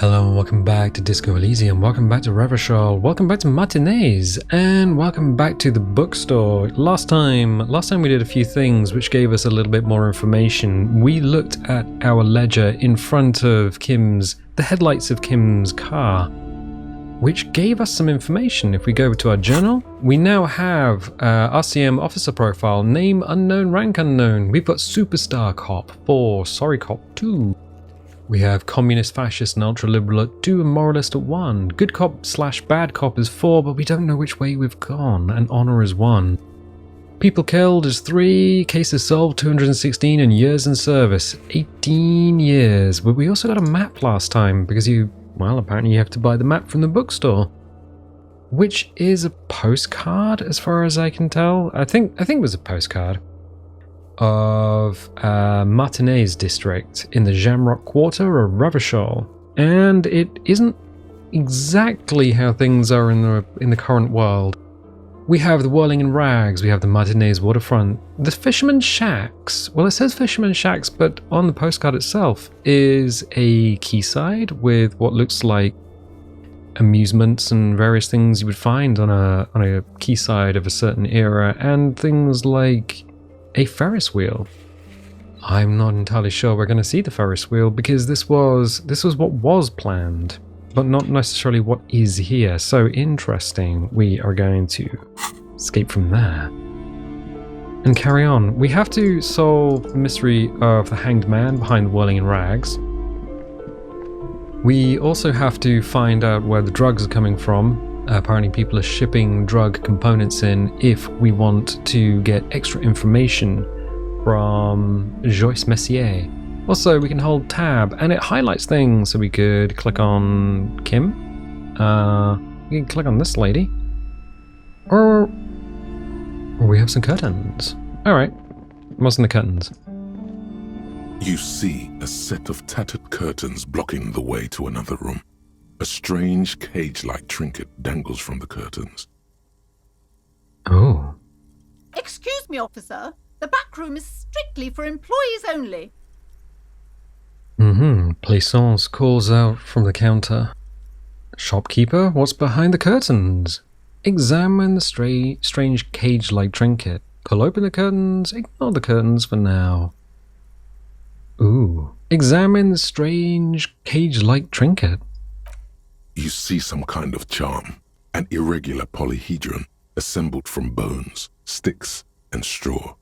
Hello and welcome back to Disco Elysium, welcome back to Revachol, welcome back to Matinees, and welcome back to the bookstore. Last time we did a few things which gave us a little bit more information. We looked at our ledger in front of the headlights of Kim's car, which gave us some information. If we go over to our journal, we now have RCM officer profile, name unknown, rank unknown. We've got Superstar Cop 4, Sorry Cop 2. We have Communist, Fascist, and Ultra-Liberal at 2 and Moralist at 1. Good Cop / Bad Cop is 4, but we don't know which way we've gone, and Honor is 1. People killed is 3, cases solved 216, and years in service 18 years. But we also got a map last time, because apparently you have to buy the map from the bookstore. Which is a postcard, as far as I can tell. I think it was a postcard of Martinez district in the Jamrock quarter of Revachol, and it isn't exactly how things are in the current world. We have the Whirling in Rags, we have the Martinez waterfront, the Fisherman Shacks. Well, it says Fisherman Shacks, but on the postcard itself is a quayside with what looks like amusements and various things you would find on a quayside of a certain era, and things like a Ferris wheel. I'm not entirely sure we're going to see the Ferris wheel because this was what was planned, but not necessarily what is here. So interesting. We are going to escape from there and carry on. We have to solve the mystery of the hanged man behind the Whirling in Rags. We also have to find out where the drugs are coming from. Apparently people are shipping drug components in if we want to get extra information from Joyce Messier. Also, we can hold tab and it highlights things, so we could click on Kim. We can click on this lady. Or we have some curtains. Alright, what's in the curtains? You see a set of tattered curtains blocking the way to another room. A strange cage-like trinket dangles from the curtains. Oh. Excuse me, officer. The back room is strictly for employees only. Plaisance calls out from the counter. Shopkeeper, what's behind the curtains? Examine the strange cage-like trinket. Pull open the curtains, ignore the curtains for now. Ooh. Examine the strange cage-like trinket. You see some kind of charm, an irregular polyhedron assembled from bones, sticks, and straw.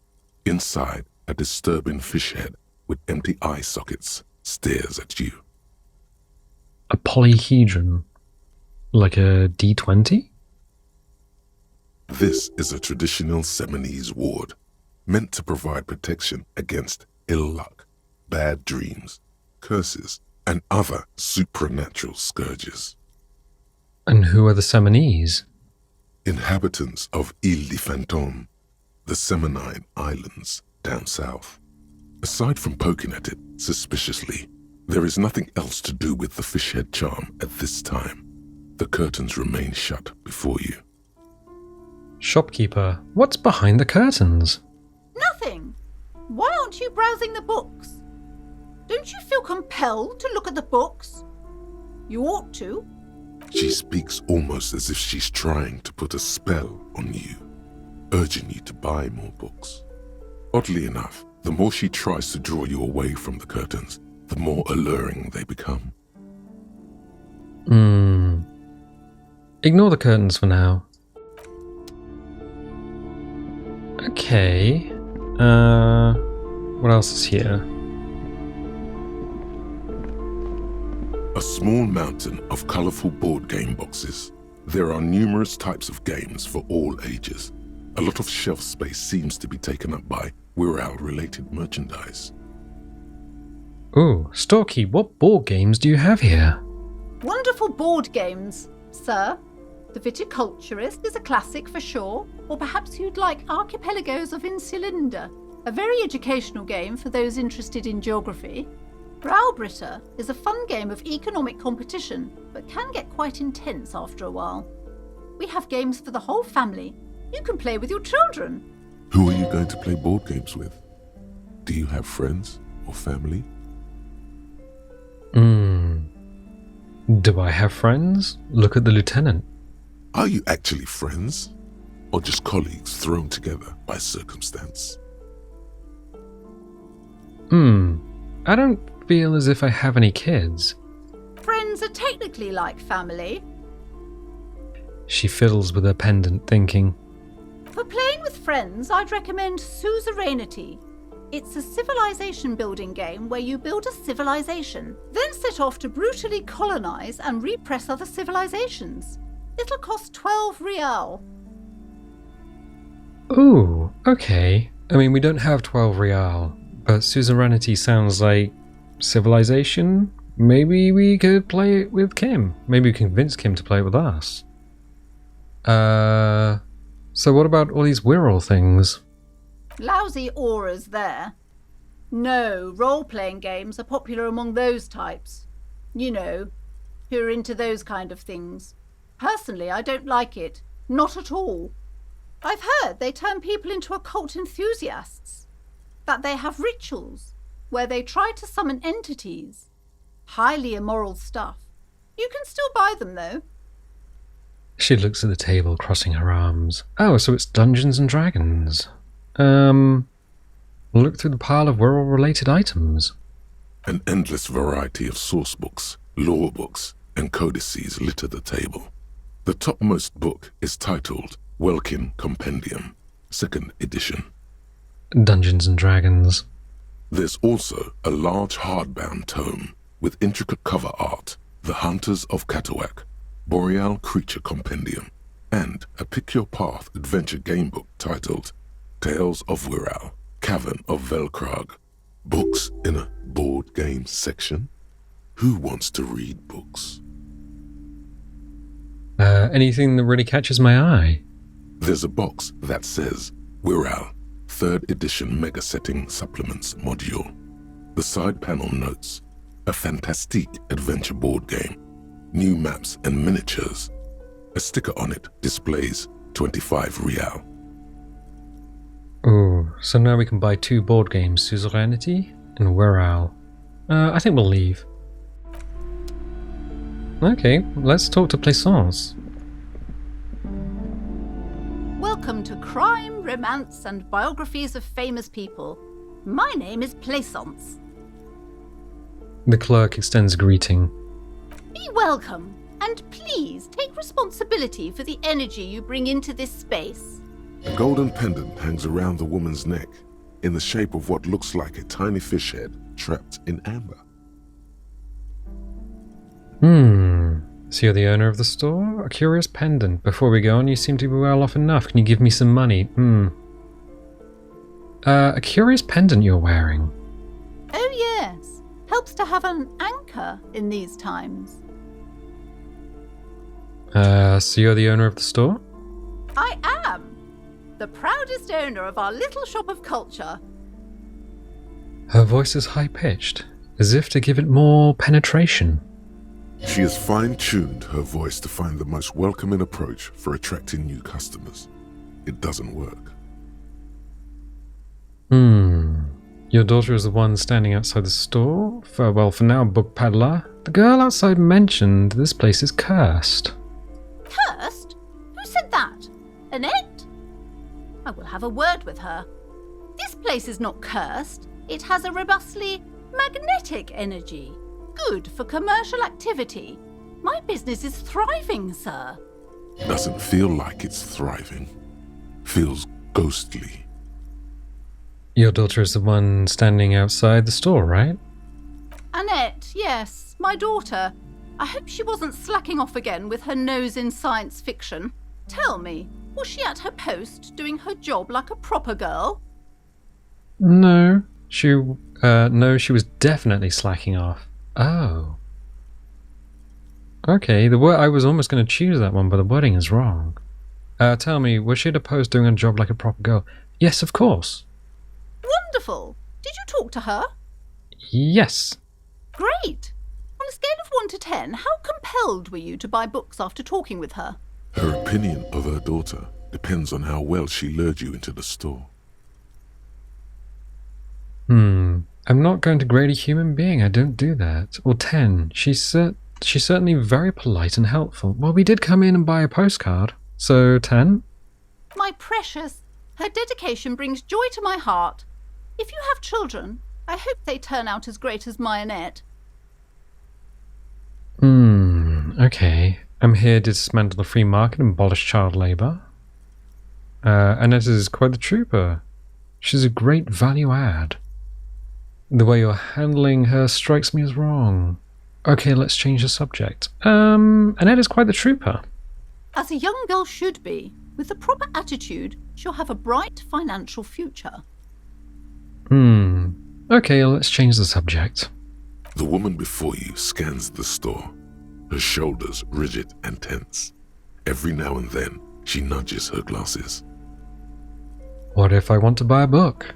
Inside, a disturbing fish head with empty eye sockets stares at you. A polyhedron? Like a D20? This is a traditional Seminese ward, meant to provide protection against ill luck, bad dreams, curses, and other supernatural scourges. And who are the Seminese? Inhabitants of Ile de Fantôme, the Seminine Islands down south. Aside from poking at it suspiciously, there is nothing else to do with the fishhead charm at this time. The curtains remain shut before you. Shopkeeper, what's behind the curtains? Nothing. Why aren't you browsing the books? Don't you feel compelled to look at the books? You ought to. She speaks almost as if she's trying to put a spell on you, urging you to buy more books. Oddly enough, the more she tries to draw you away from the curtains, the more alluring they become. Ignore the curtains for now. Okay. What else is here? A small mountain of colorful board game boxes. There are numerous types of games for all ages. A lot of shelf space seems to be taken up by Wirral-related merchandise. Ooh, Storky, what board games do you have here? Wonderful board games, sir. The Viticulturist is a classic for sure, or perhaps you'd like Archipelagos of Insulinda, a very educational game for those interested in geography. Browbritter is a fun game of economic competition, but can get quite intense after a while. We have games for the whole family. You can play with your children. Who are you going to play board games with? Do you have friends or family? Do I have friends? Look at the lieutenant. Are you actually friends? Or just colleagues thrown together by circumstance? I don't feel as if I have any kids. Friends are technically like family. She fiddles with her pendant, thinking. For playing with friends, I'd recommend Suzerainty. It's a civilization building game where you build a civilization, then set off to brutally colonize and repress other civilizations. It'll cost 12 real. Ooh, okay. I mean, we don't have 12 real, but Suzerainty sounds like civilization. Maybe we could play it with Kim. Maybe we convince Kim to play it with us. So what about all these Wirral things? Lousy auras there. No, role-playing games are popular among those types. You know, who are into those kind of things. Personally, I don't like it. Not at all. I've heard they turn people into occult enthusiasts. That they have rituals where they try to summon entities. Highly immoral stuff. You can still buy them, though. She looks at the table, crossing her arms. Oh, so it's Dungeons and Dragons. Look through the pile of Wirral-related items. An endless variety of source books, lore books, and codices litter the table. The topmost book is titled Welkin Compendium, 2nd edition. Dungeons and Dragons. There's also a large hardbound tome with intricate cover art, The Hunters of Katawak, Boreal Creature Compendium, and a Pick Your Path adventure game book titled Tales of Wirral, Cavern of Velkrag. Books in a board game section? Who wants to read books? Anything that really catches my eye? There's a box that says Wirral, 3rd edition Mega Setting Supplements Module. The side panel notes, a fantastique adventure board game, new maps and miniatures. A sticker on it displays 25 real. Ooh, so now we can buy 2 board games, Suzerainty and Wirral. I think we'll leave. Okay, let's talk to Plaisance. Welcome to Crime, Romance, and Biographies of Famous People. My name is Plaisance. The clerk extends a greeting. Be welcome, and please take responsibility for the energy you bring into this space. A golden pendant hangs around the woman's neck in the shape of what looks like a tiny fish head trapped in amber. So you're the owner of the store? A curious pendant. Before we go on, you seem to be well off enough. Can you give me some money? A curious pendant you're wearing. Oh yes, helps to have an anchor in these times. So you're the owner of the store? I am. The proudest owner of our little shop of culture. Her voice is high-pitched, as if to give it more penetration. She has fine-tuned her voice to find the most welcoming approach for attracting new customers. It doesn't work. Your daughter is the one standing outside the store? For now, book peddler. The girl outside mentioned this place is cursed. Cursed? Who said that? Annette? I will have a word with her. This place is not cursed. It has a robustly magnetic energy. Good for commercial activity. My business is thriving, sir. Doesn't feel like it's thriving. Feels ghostly. Your daughter is the one standing outside the store, right? Annette, yes, my daughter. I hope she wasn't slacking off again with her nose in science fiction. Tell me, was she at her post doing her job like a proper girl? No, she was definitely slacking off. Oh. Okay, I was almost going to choose that one, but the wording is wrong. Tell me, was she at a post doing a job like a proper girl? Yes, of course. Wonderful. Did you talk to her? Yes. Great. On a scale of 1 to 10, how compelled were you to buy books after talking with her? Her opinion of her daughter depends on how well she lured you into the store. I'm not going to grade a human being. I don't do that. Or 10. She's she's certainly very polite and helpful. Well, we did come in and buy a postcard. So, 10? My precious, her dedication brings joy to my heart. If you have children, I hope they turn out as great as my Annette. Okay. I'm here to dismantle the free market and abolish child labour. Annette is quite the trooper. She's a great value add. The way you're handling her strikes me as wrong. Okay, let's change the subject. Annette is quite the trooper. As a young girl should be. With the proper attitude, she'll have a bright financial future. Okay, let's change the subject. The woman before you scans the store, her shoulders rigid and tense. Every now and then, she nudges her glasses. What if I want to buy a book?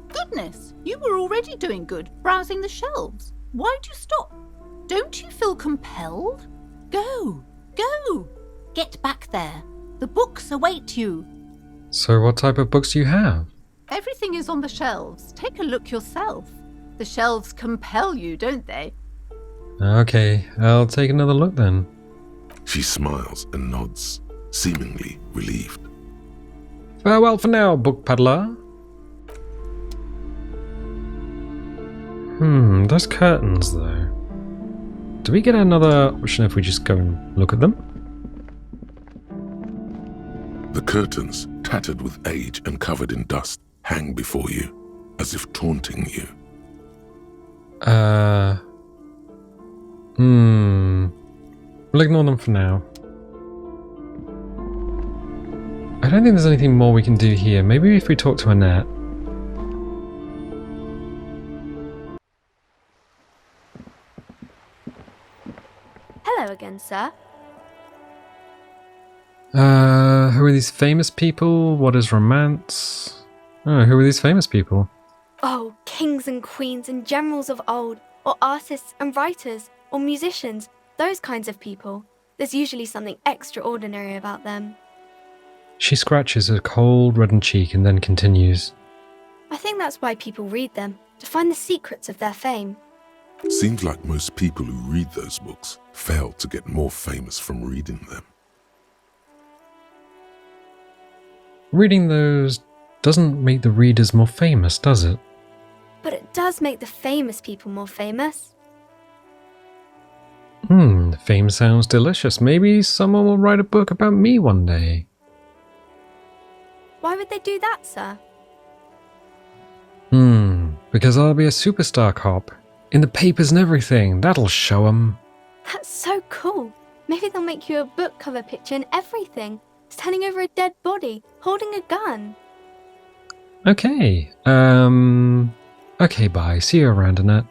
Goodness, you were already doing good, browsing the shelves. Why'd you stop? Don't you feel compelled? Go, go! Get back there. The books await you. So what type of books do you have? Everything is on the shelves. Take a look yourself. The shelves compel you, don't they? Okay, I'll take another look then. She smiles and nods, seemingly relieved. Farewell for now, book peddler. Those curtains though. Do we get another option if we just go and look at them? The curtains, tattered with age and covered in dust, hang before you, as if taunting you. We'll ignore them for now. I don't think there's anything more we can do here. Maybe if we talk to Annette. Hello again, sir. Who are these famous people? What is romance? Oh, who are these famous people? Oh, kings and queens and generals of old, or artists and writers, or musicians, those kinds of people. There's usually something extraordinary about them. She scratches her cold, reddened cheek and then continues. I think that's why people read them, to find the secrets of their fame. Seems like most people who read those books fail to get more famous from reading them. Reading those doesn't make the readers more famous, does it? But it does make the famous people more famous. Fame sounds delicious. Maybe someone will write a book about me one day. Why would they do that, sir? Because I'll be a superstar cop. In the papers and everything. That'll show 'em. That's so cool. Maybe they'll make you a book cover picture and everything. Standing over a dead body, holding a gun. Okay. Okay, bye. See you around, Annette.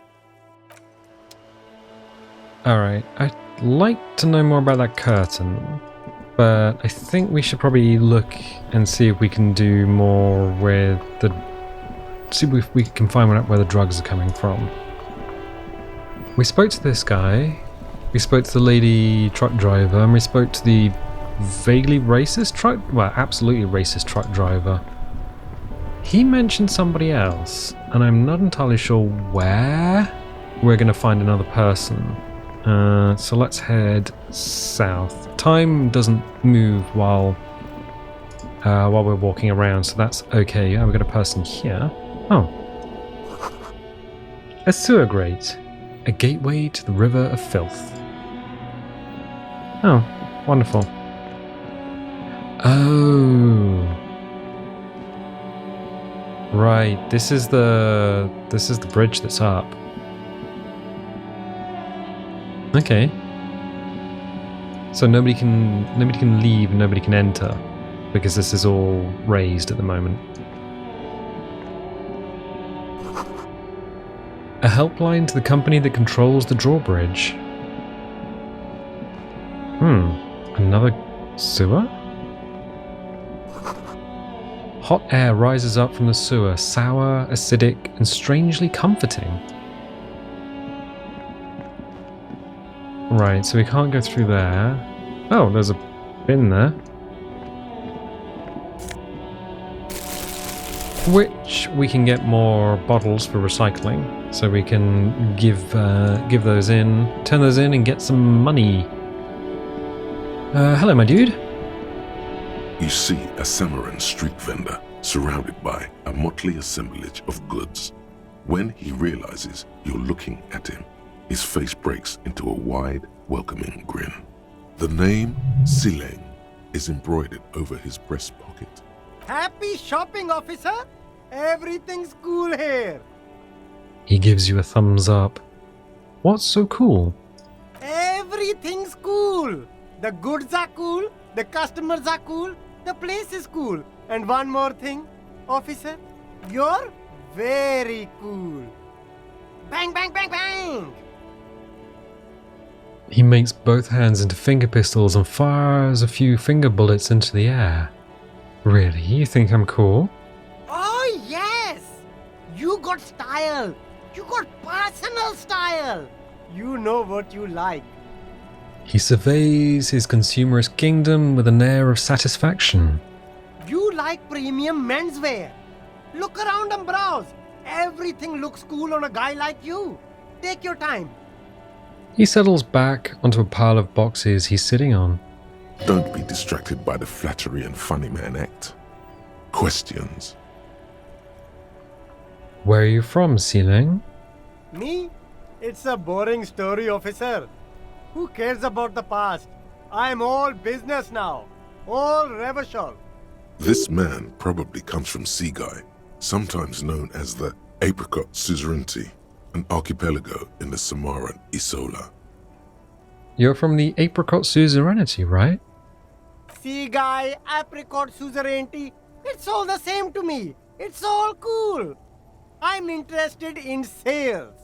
Alright, I'd like to know more about that curtain. But I think we should probably look and see if we can do more with the... See if we can find out where the drugs are coming from. We spoke to this guy. We spoke to the lady truck driver. And we spoke to the vaguely racist truck... Well, absolutely racist truck driver. He mentioned somebody else. And I'm not entirely sure where we're going to find another person. So let's head south. Time doesn't move while we're walking around, so that's okay. We've got a person here. Oh. A sewer grate. A gateway to the river of filth. Oh, wonderful. Oh. Right, this is the bridge that's up. Okay. So nobody can leave, nobody can enter, because this is all raised at the moment. A helpline to the company that controls the drawbridge. Another sewer? Hot air rises up from the sewer, sour, acidic, and strangely comforting. Right, so we can't go through there. Oh, there's a bin there. Which we can get more bottles for recycling. so we can give those in, turn those in, and get some money. Hello, my dude. You see a Samaran street vendor surrounded by a motley assemblage of goods. When he realizes you're looking at him, his face breaks into a wide, welcoming grin. The name Sileng is embroidered over his breast pocket. Happy shopping, officer! Everything's cool here. He gives you a thumbs up. What's so cool? Everything's cool. The goods are cool, the customers are cool, the place is cool. And one more thing, officer, you're very cool. Bang, bang, bang, bang! He makes both hands into finger pistols and fires a few finger bullets into the air. Really? You think I'm cool? Oh, yes! You got style. You got personal style. You know what you like. He surveys his consumerist kingdom with an air of satisfaction. You like premium menswear. Look around and browse. Everything looks cool on a guy like you. Take your time. He settles back onto a pile of boxes he's sitting on. Don't be distracted by the flattery and funny man act. Questions. Where are you from, Sileng? Me? It's a boring story, officer. Who cares about the past? I'm all business now. All Revachol. This man probably comes from Seaguy, sometimes known as the Apricot Suzerainty, an archipelago in the Samaran Isola. You're from the Apricot Suzerainty, right? Seaguy, apricot, suzerainty. It's all the same to me. It's all cool. I'm interested in sales.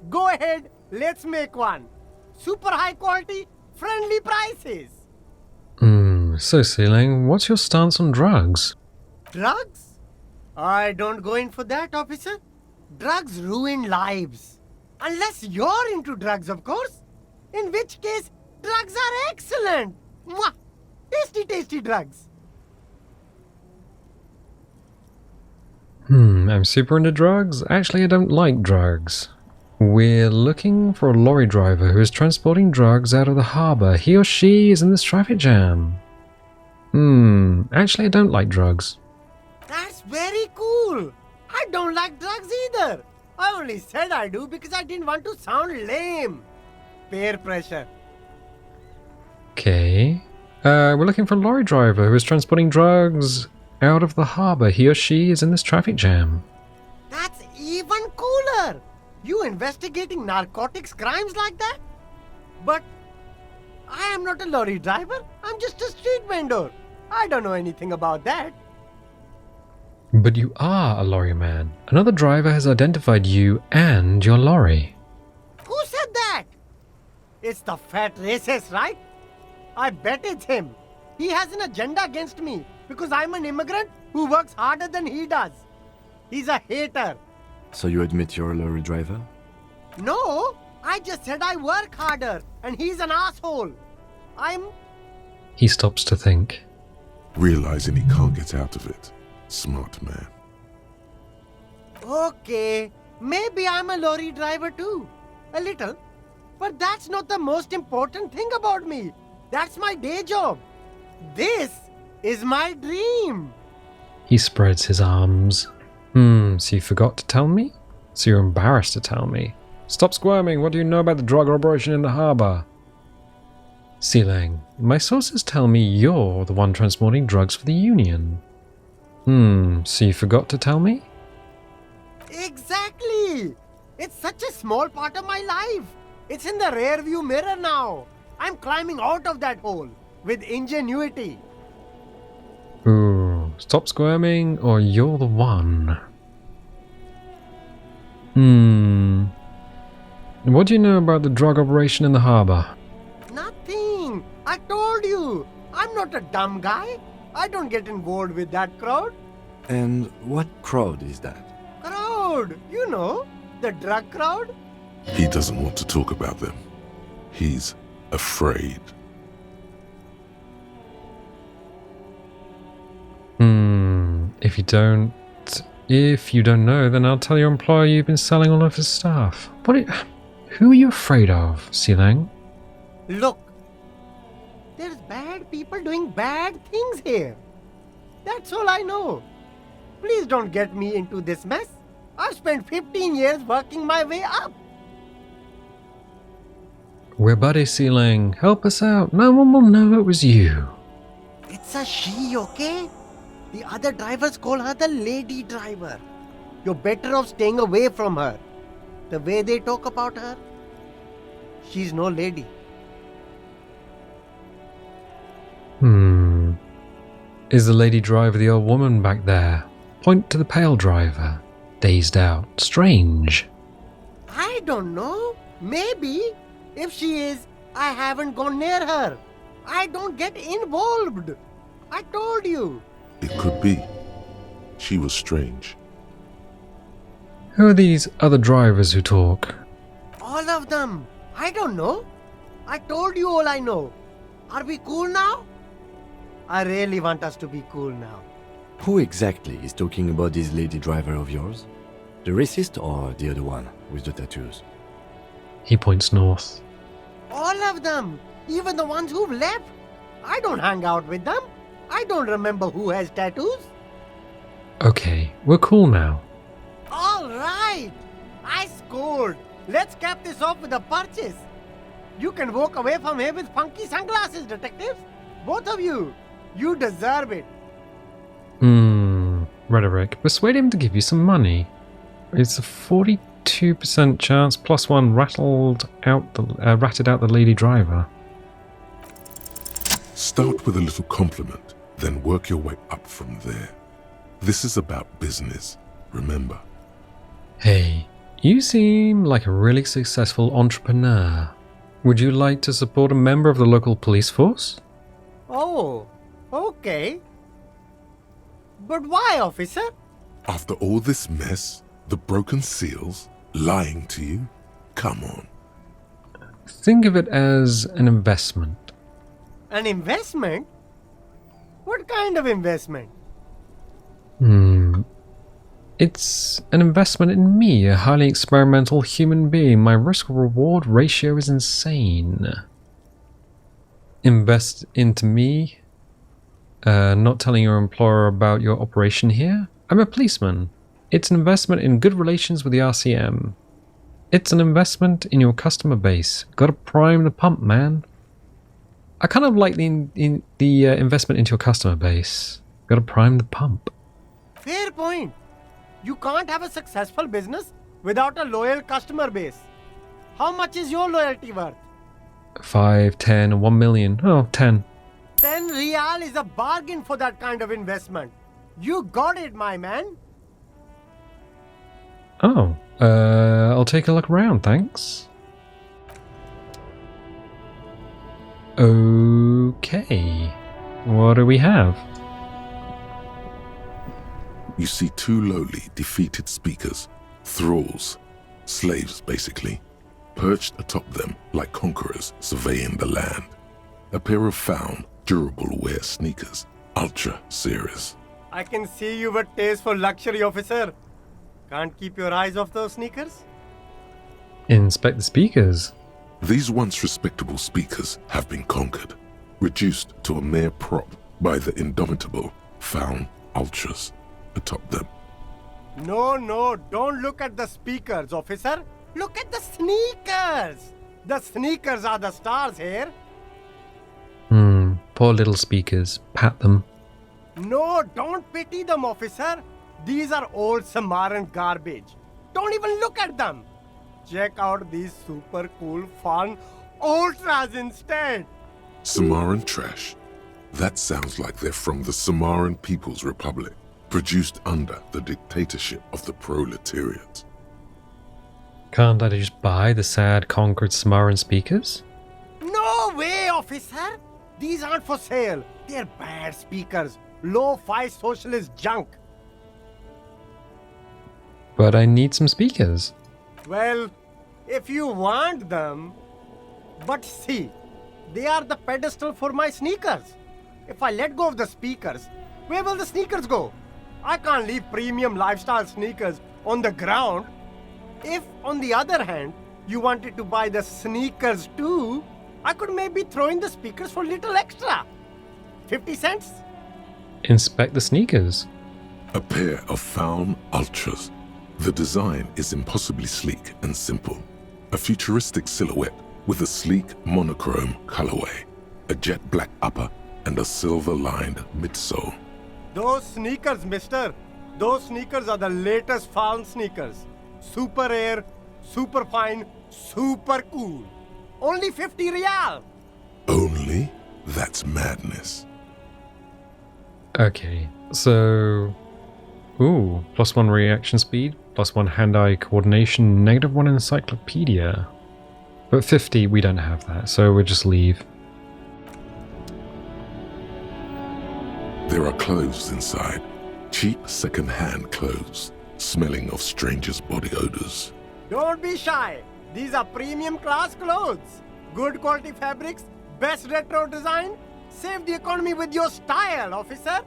Go ahead, let's make one. Super high quality, friendly prices. So Sileng, what's your stance on drugs? Drugs? I don't go in for that, officer. Drugs ruin lives. Unless you're into drugs, of course. In which case, drugs are excellent. Mwah! Tasty, tasty drugs. I'm super into drugs. Actually, I don't like drugs. We're looking for a lorry driver who is transporting drugs out of the harbour. He or she is in this traffic jam. Actually, I don't like drugs. That's very cool. I don't like drugs either. I only said I do because I didn't want to sound lame. Peer pressure. Okay. We're looking for a lorry driver who is transporting drugs out of the harbour. He or she is in this traffic jam. That's even cooler. You investigating narcotics crimes like that? But I am not a lorry driver. I'm just a street vendor. I don't know anything about that. But you are a lorry man. Another driver has identified you and your lorry. Who said that? It's the fat racist, right? I bet it's him. He has an agenda against me because I'm an immigrant who works harder than he does. He's a hater. So you admit you're a lorry driver? No, I just said I work harder and he's an asshole. He stops to think. Realizing he can't get out of it. Smart man. Okay, maybe I'm a lorry driver too. A little. But that's not the most important thing about me. That's my day job. This is my dream. He spreads his arms. So you forgot to tell me? So you're embarrassed to tell me? Stop squirming, what do you know about the drug operation in the harbour? Sileng, my sources tell me you're the one transporting drugs for the Union. So you forgot to tell me? Exactly. It's such a small part of my life. It's in the rear view mirror now. I'm climbing out of that hole with ingenuity. Ooh, stop squirming or you're the one. What do you know about the drug operation in the harbour? Nothing. I told you. I'm not a dumb guy. I don't get involved with that crowd. And what crowd is that? Crowd? You know, the drug crowd? He doesn't want to talk about them. He's afraid. If you don't, If you don't know, then I'll tell your employer you've been selling all of his stuff. Who are you afraid of, Silang? Look, there's bad people doing bad things here. That's all I know. Please don't get me into this mess. I've spent 15 years working my way up. We're buddies, Silang. Help us out. No one will know it was you. It's a she, okay? The other drivers call her the lady driver. You're better off staying away from her. The way they talk about her, she's no lady. Is the lady driver the old woman back there? Point to the pale driver. Dazed out. Strange. I don't know. Maybe. If she is, I haven't gone near her. I don't get involved. I told you. It could be. She was strange. Who are these other drivers who talk? All of them. I don't know. I told you all I know. Are we cool now? I really want us to be cool now. Who exactly is talking about this lady driver of yours? The racist or the other one with the tattoos? He points north. All of them. Even the ones who've left. I don't hang out with them. I don't remember who has tattoos. Okay, we're cool now. All right. I scored. Let's cap this off with a purchase. You can walk away from here with funky sunglasses, detectives. Both of you. You deserve it. Rhetoric. Persuade him to give you some money. It's a 42% chance plus one ratted out the lady driver. Start with a little compliment, then work your way up from there. This is about business, remember. Hey, you seem like a really successful entrepreneur. Would you like to support a member of the local police force? Oh, okay. But why, officer? After all this mess, the broken seals, lying to you, come on. Think of it as an investment. An investment? What kind of investment? It's an investment in me, a highly experimental human being. My risk-reward ratio is insane. Invest into me? Not telling your employer about your operation here? I'm a policeman. It's an investment in good relations with the RCM. It's an investment in your customer base. Gotta prime the pump, man. I kind of like the investment into your customer base. Gotta prime the pump. Fair point. You can't have a successful business without a loyal customer base. How much is your loyalty worth? 5, 10, 1 million. Oh, 10. 10 real is a bargain for that kind of investment. You got it, my man. Oh, I'll take a look around, thanks. Okay. What do we have? You see two lowly, defeated speakers, thralls, slaves basically, perched atop them like conquerors surveying the land. A pair of found, durable wear sneakers, ultra serious. I can see you've a taste for luxury, officer. Can't keep your eyes off those sneakers? Inspect the speakers. These once respectable speakers have been conquered, reduced to a mere prop by the indomitable found ultras atop them. No, don't look at the speakers, officer. Look at the sneakers. The sneakers are the stars here. Poor little speakers. Pat them. No, don't pity them, officer. These are old Samaran garbage. Don't even look at them. Check out these super cool, fun ultras instead. Samaran trash. That sounds like they're from the Samaran People's Republic, produced under the dictatorship of the proletariat. Can't I just buy the sad conquered Samaran speakers? No way, officer. These aren't for sale. They're bad speakers. Low-fi socialist junk. But I need some speakers. Well, if you want them... But see, they are the pedestal for my sneakers. If I let go of the speakers, where will the sneakers go? I can't leave premium lifestyle sneakers on the ground. If, on the other hand, you wanted to buy the sneakers too, I could maybe throw in the speakers for little extra. 50 cents? Inspect the sneakers. A pair of Faun Ultras. The design is impossibly sleek and simple. A futuristic silhouette with a sleek monochrome colorway, a jet black upper, and a silver-lined midsole. Those sneakers, mister. Those sneakers are the latest Faun sneakers. Super air, super fine, super cool. Only 50 real. Only? That's madness. Okay, so... Ooh, +1 reaction speed, +1 hand-eye coordination, -1 encyclopedia. But 50, we don't have that, so we'll just leave. There are clothes inside. Cheap second-hand clothes, smelling of strangers' body odors. Don't be shy. These are premium class clothes. Good quality fabrics, best retro design. Save the economy with your style, officer.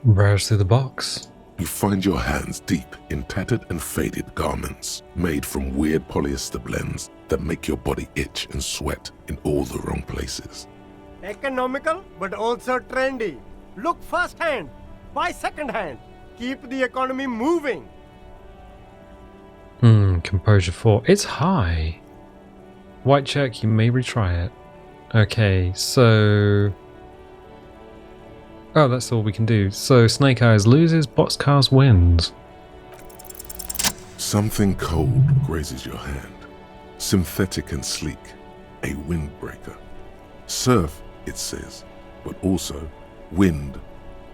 Browse through the box. You find your hands deep in tattered and faded garments made from weird polyester blends that make your body itch and sweat in all the wrong places. Economical, but also trendy. Look first-hand, buy second-hand. Keep the economy moving. Composure 4. It's high. White check, you may retry it. Okay, so... Oh, that's all we can do. So, Snake Eyes loses, Boxcars wins. Something cold grazes your hand. Synthetic and sleek. A windbreaker. Surf, it says, but also wind,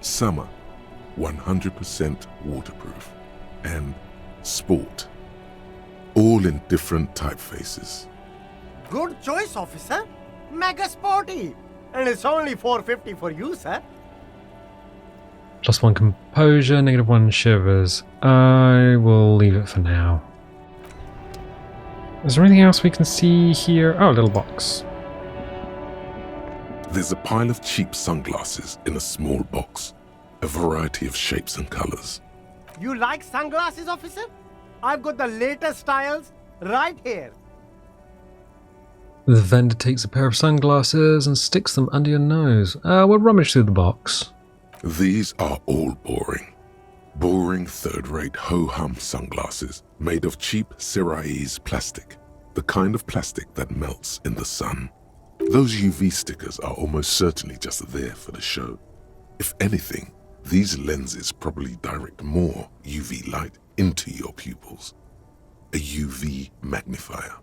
summer, 100% waterproof, and sport. All in different typefaces. Good choice, officer. Mega sporty. And it's only $4.50 for you, sir. +1 composure, -1 shivers. I will leave it for now. Is there anything else we can see here? Oh, a little box. There's a pile of cheap sunglasses in a small box. A variety of shapes and colors. You like sunglasses, officer? I've got the latest styles right here. The vendor takes a pair of sunglasses and sticks them under your nose. We'll rummage through the box. These are all boring. Boring third-rate ho-hum sunglasses made of cheap Syrahese plastic. The kind of plastic that melts in the sun. Those UV stickers are almost certainly just there for the show. If anything, these lenses probably direct more UV light into your pupils. A UV magnifier.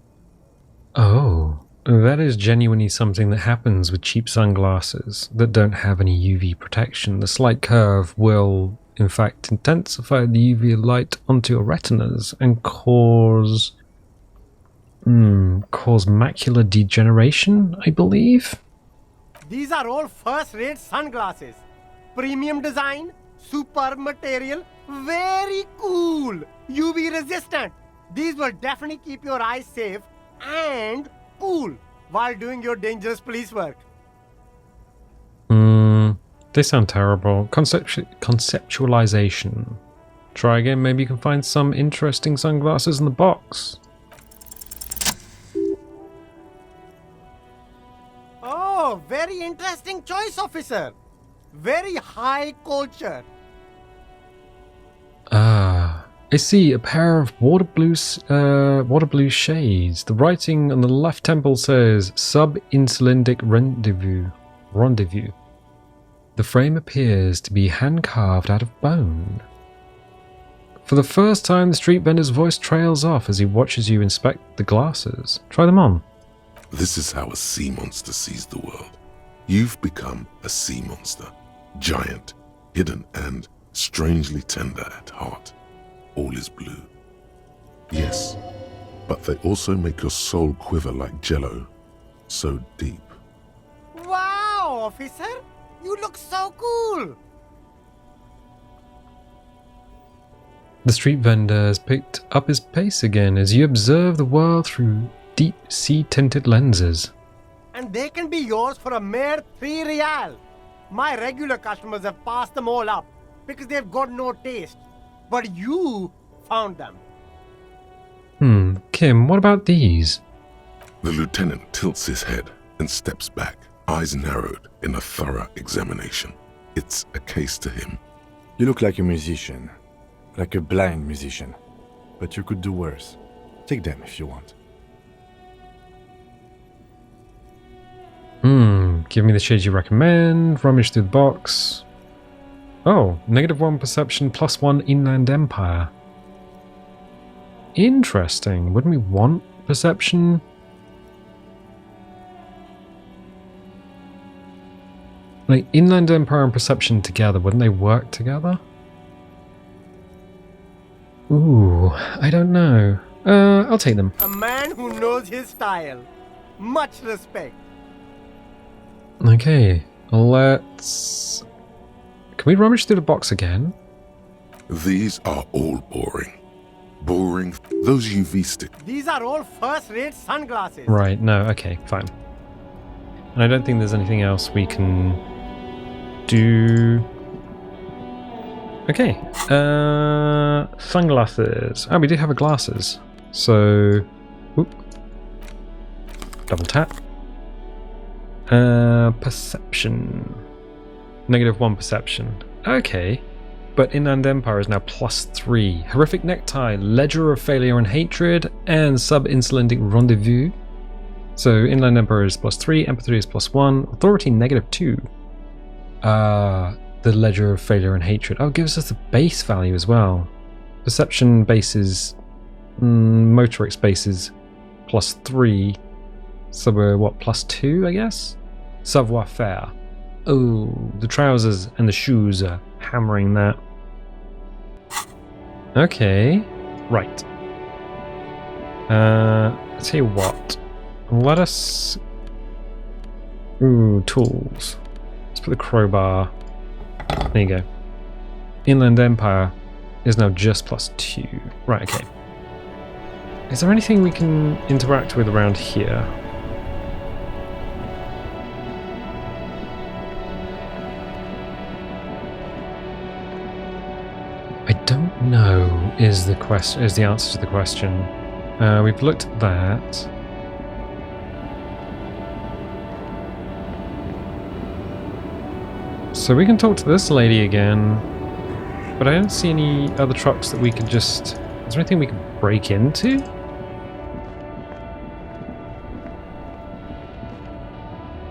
Oh, that is genuinely something that happens with cheap sunglasses that don't have any UV protection. The slight curve will, in fact, intensify the UV light onto your retinas and cause macular degeneration, I believe? These are all first-rate sunglasses. Premium design, superb material, very cool, UV resistant. These will definitely keep your eyes safe and cool while doing your dangerous police work. They sound terrible. Conceptualization. Try again, maybe you can find some interesting sunglasses in the box. Oh, very interesting choice, officer. Very high culture. I see a pair of water blue shades. The writing on the left temple says sub-insulindic rendezvous. The frame appears to be hand-carved out of bone. For the first time, the street vendor's voice trails off as he watches you inspect the glasses. Try them on. This is how a sea monster sees the world. You've become a sea monster. Giant, hidden, and strangely tender at heart. All is blue. Yes, but they also make your soul quiver like jello. So deep. Wow, officer! You look so cool! The street vendor has picked up his pace again as you observe the world through deep sea-tinted lenses. And they can be yours for a mere 3 real. My regular customers have passed them all up. because they've got no taste. But you found them. Kim, what about these? The lieutenant tilts his head and steps back, eyes narrowed in a thorough examination. It's a case to him. You look like a musician. Like a blind musician. But you could do worse. Take them if you want. Give me the shades you recommend. Rummage through the box. Oh, -1 perception, +1 Inland Empire. Interesting. Wouldn't we want perception? Like, Inland Empire and perception together, wouldn't they work together? Ooh, I don't know. I'll take them. A man who knows his style. Much respect. Okay, let's... Can we rummage through the box again? These are all boring. Boring. Those UV sticks. These are all first-rate sunglasses. Right, no, okay, fine. And I don't think there's anything else we can do. Okay, sunglasses. Oh, we do have a glasses. So, oop. Double tap. Perception. -1 perception. Okay. But Inland Empire is now +3. Horrific Necktie, Ledger of Failure and Hatred, and Sub-Insulindic Rendezvous. So Inland Empire is +3, Empathy is +1, Authority -2. The Ledger of Failure and Hatred. Oh, it gives us the base value as well. Perception base is... Motorics base is +3. So we're what, +2, I guess? Savoir faire. Oh, the trousers and the shoes are hammering that. Okay, right. I'll tell you what. Let us... Ooh, tools. Let's put the crowbar. There you go. Inland Empire is now just +2. Right, okay. Is there anything we can interact with around here? I don't know is the answer to the question. We've looked at that. So we can talk to this lady again, but I don't see any other trucks that we could just... Is there anything we could break into?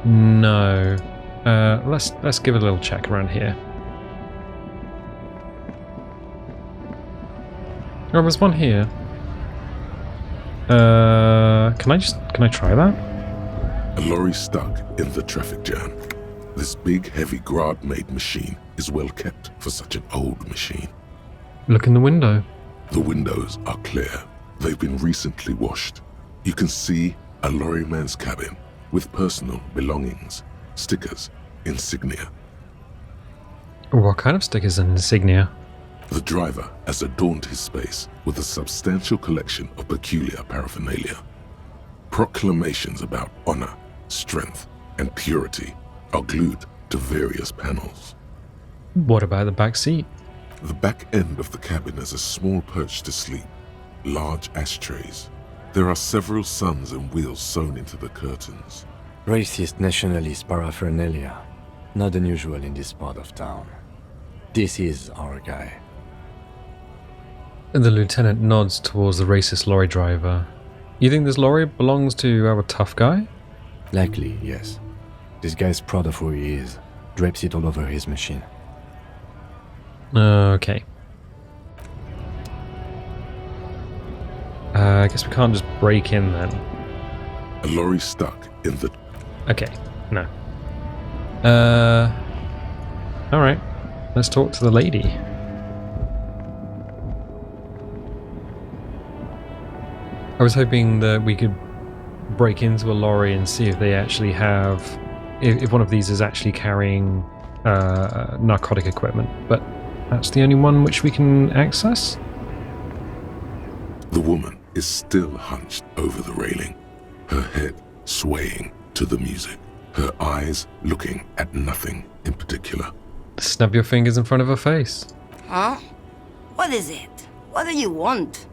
No. Let's give it a little check around here. Oh, there's one here. Can I try that? A lorry stuck in the traffic jam. This big, heavy Grad-made machine is well kept for such an old machine. Look in the window. The windows are clear. They've been recently washed. You can see a lorryman's cabin with personal belongings, stickers, insignia. What kind of stickers and insignia? The driver has adorned his space with a substantial collection of peculiar paraphernalia. Proclamations about honor, strength, and purity are glued to various panels. What about the back seat? The back end of the cabin has a small perch to sleep, large ashtrays. There are several suns and wheels sewn into the curtains. Racist nationalist paraphernalia. Not unusual in this part of town. This is our guy. The lieutenant nods towards the racist lorry driver. You think this lorry belongs to our tough guy? Likely, yes. This guy's proud of who he is. Drapes it all over his machine. Okay. I guess we can't just break in then. A lorry stuck in the... Okay, no. Alright. Let's talk to the lady. I was hoping that we could break into a lorry and see if they actually have... If one of these is actually carrying narcotic equipment, but that's the only one which we can access? The woman is still hunched over the railing, her head swaying to the music, her eyes looking at nothing in particular. Snap your fingers in front of her face. Huh? What is it? What do you want?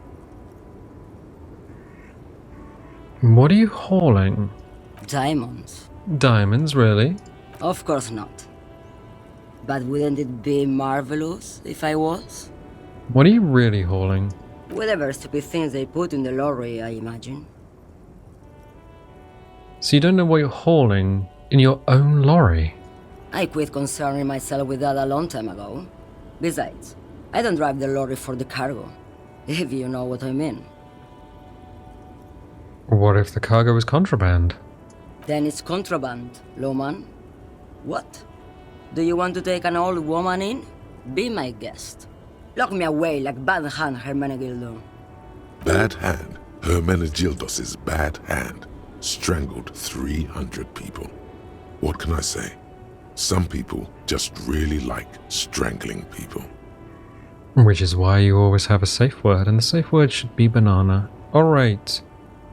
What are you hauling? Diamonds. Diamonds, really? Of course not. But wouldn't it be marvelous if I was? What are you really hauling? Whatever stupid things they put in the lorry, I imagine. So you don't know what you're hauling in your own lorry? I quit concerning myself with that a long time ago. Besides, I don't drive the lorry for the cargo, if you know what I mean. What if the cargo is contraband? Then it's contraband, lawman. What? Do you want to take an old woman in? Be my guest. Lock me away like bad hand Hermenegildo. Bad hand. Hermenegildos's bad hand strangled 300 people. What can I say? Some people just really like strangling people. Which is why you always have a safe word, and the safe word should be banana. Alright.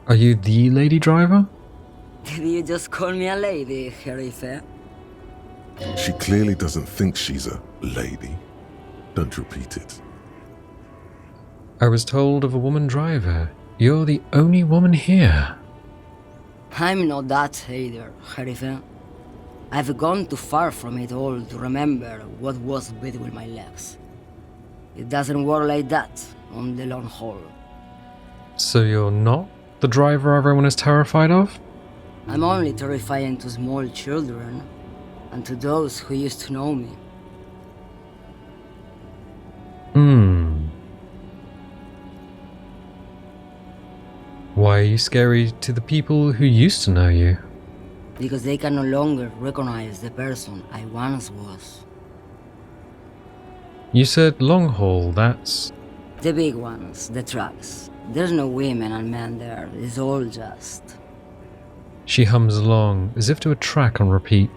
Are you the lady driver? Did you just call me a lady, Herife? She clearly doesn't think she's a lady. Don't repeat it. I was told of a woman driver. You're the only woman here. I'm not that either, Herife. I've gone too far from it all to remember what was between my legs. It doesn't work like that on the long haul. So you're not the driver everyone is terrified of? I'm only terrifying to small children and to those who used to know me. Why are you scary to the people who used to know you? Because they can no longer recognize the person I once was. You said long haul, that's... The big ones, the trucks. There's no women and men there, it's all just... She hums along, as if to a track on repeat.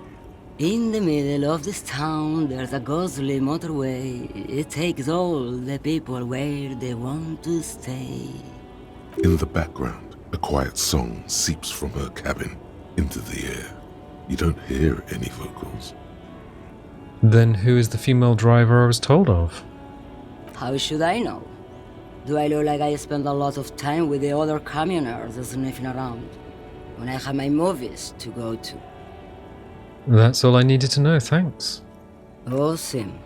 In the middle of this town, there's a ghostly motorway. It takes all the people where they want to stay. In the background, a quiet song seeps from her cabin into the air. You don't hear any vocals. Then who is the female driver I was told of? How should I know? Do I look like I spend a lot of time with the other communers sniffing around when I have my movies to go to? That's all I needed to know, thanks. Oh, Sim.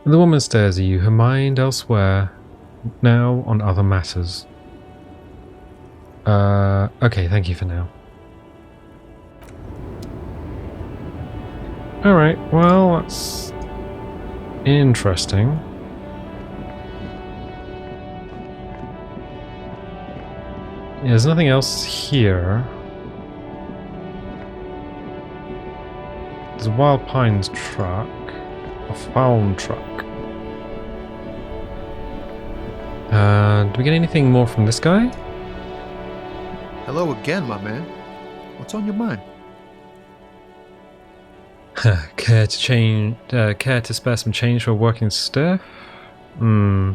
The woman stares at you, her mind elsewhere, now on other matters. Okay, thank you for now. Alright, well, that's interesting. Yeah, there's nothing else here. There's a Wild Pines truck, a Falm truck. Do we get anything more from this guy? Hello again, my man. What's on your mind? Care to spare some change for working stiff? I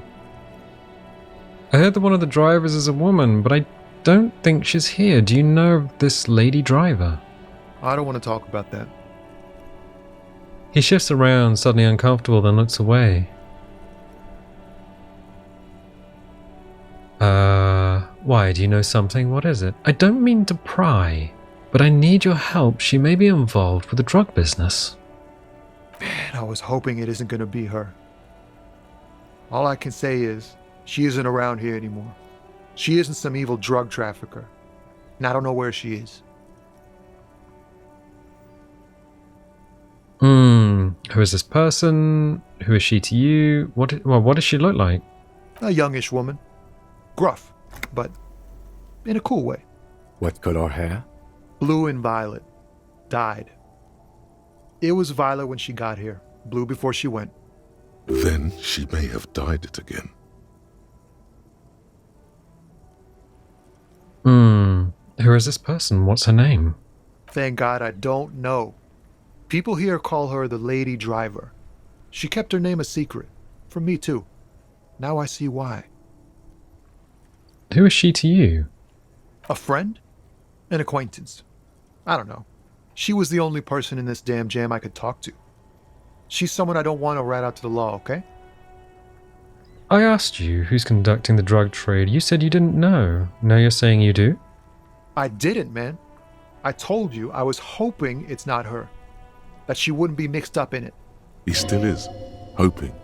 heard that one of the drivers is a woman, but I don't think she's here. Do you know of this lady driver? I don't want to talk about that. He shifts around, suddenly uncomfortable, then looks away. Why, do you know something? What is it? I don't mean to pry, but I need your help. She may be involved with the drug business. Man, I was hoping it isn't going to be her. All I can say is, she isn't around here anymore. She isn't some evil drug trafficker. And I don't know where she is. Who is this person? Who is she to you? What does she look like? A youngish woman. Gruff, but in a cool way. What color hair? Blue and violet. Dyed. It was violet when she got here. Blue before she went. Then she may have dyed it again. Who is this person? What's her name? Thank God I don't know. People here call her the Lady Driver. She kept her name a secret. From me too. Now I see why. Who is she to you? A friend? An acquaintance. I don't know. She was the only person in this damn jam I could talk to. She's someone I don't want to rat out to the law, okay? I asked you who's conducting the drug trade. You said you didn't know. Now you're saying you do? I didn't, man. I told you I was hoping it's not her. That she wouldn't be mixed up in it. He still is, hoping.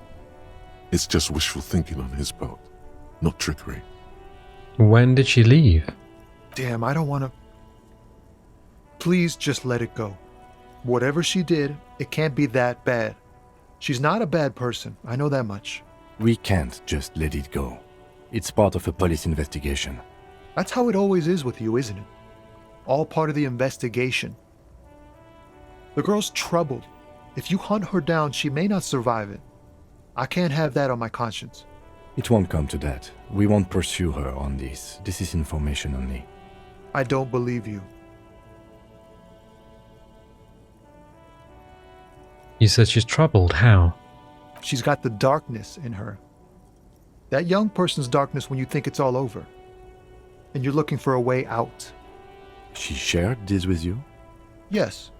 It's just wishful thinking on his part, not trickery. When did she leave? Damn, I don't want to... Please just let it go. Whatever she did, it can't be that bad. She's not a bad person, I know that much. We can't just let it go. It's part of a police investigation. That's how it always is with you, isn't it? All part of the investigation. The girl's troubled. If you hunt her down, she may not survive it. I can't have that on my conscience. It won't come to that. We won't pursue her on this. This is information only. I don't believe you. You said she's troubled. How? She's got the darkness in her. That young person's darkness when you think it's all over. And you're looking for a way out. She shared this with you? Yes.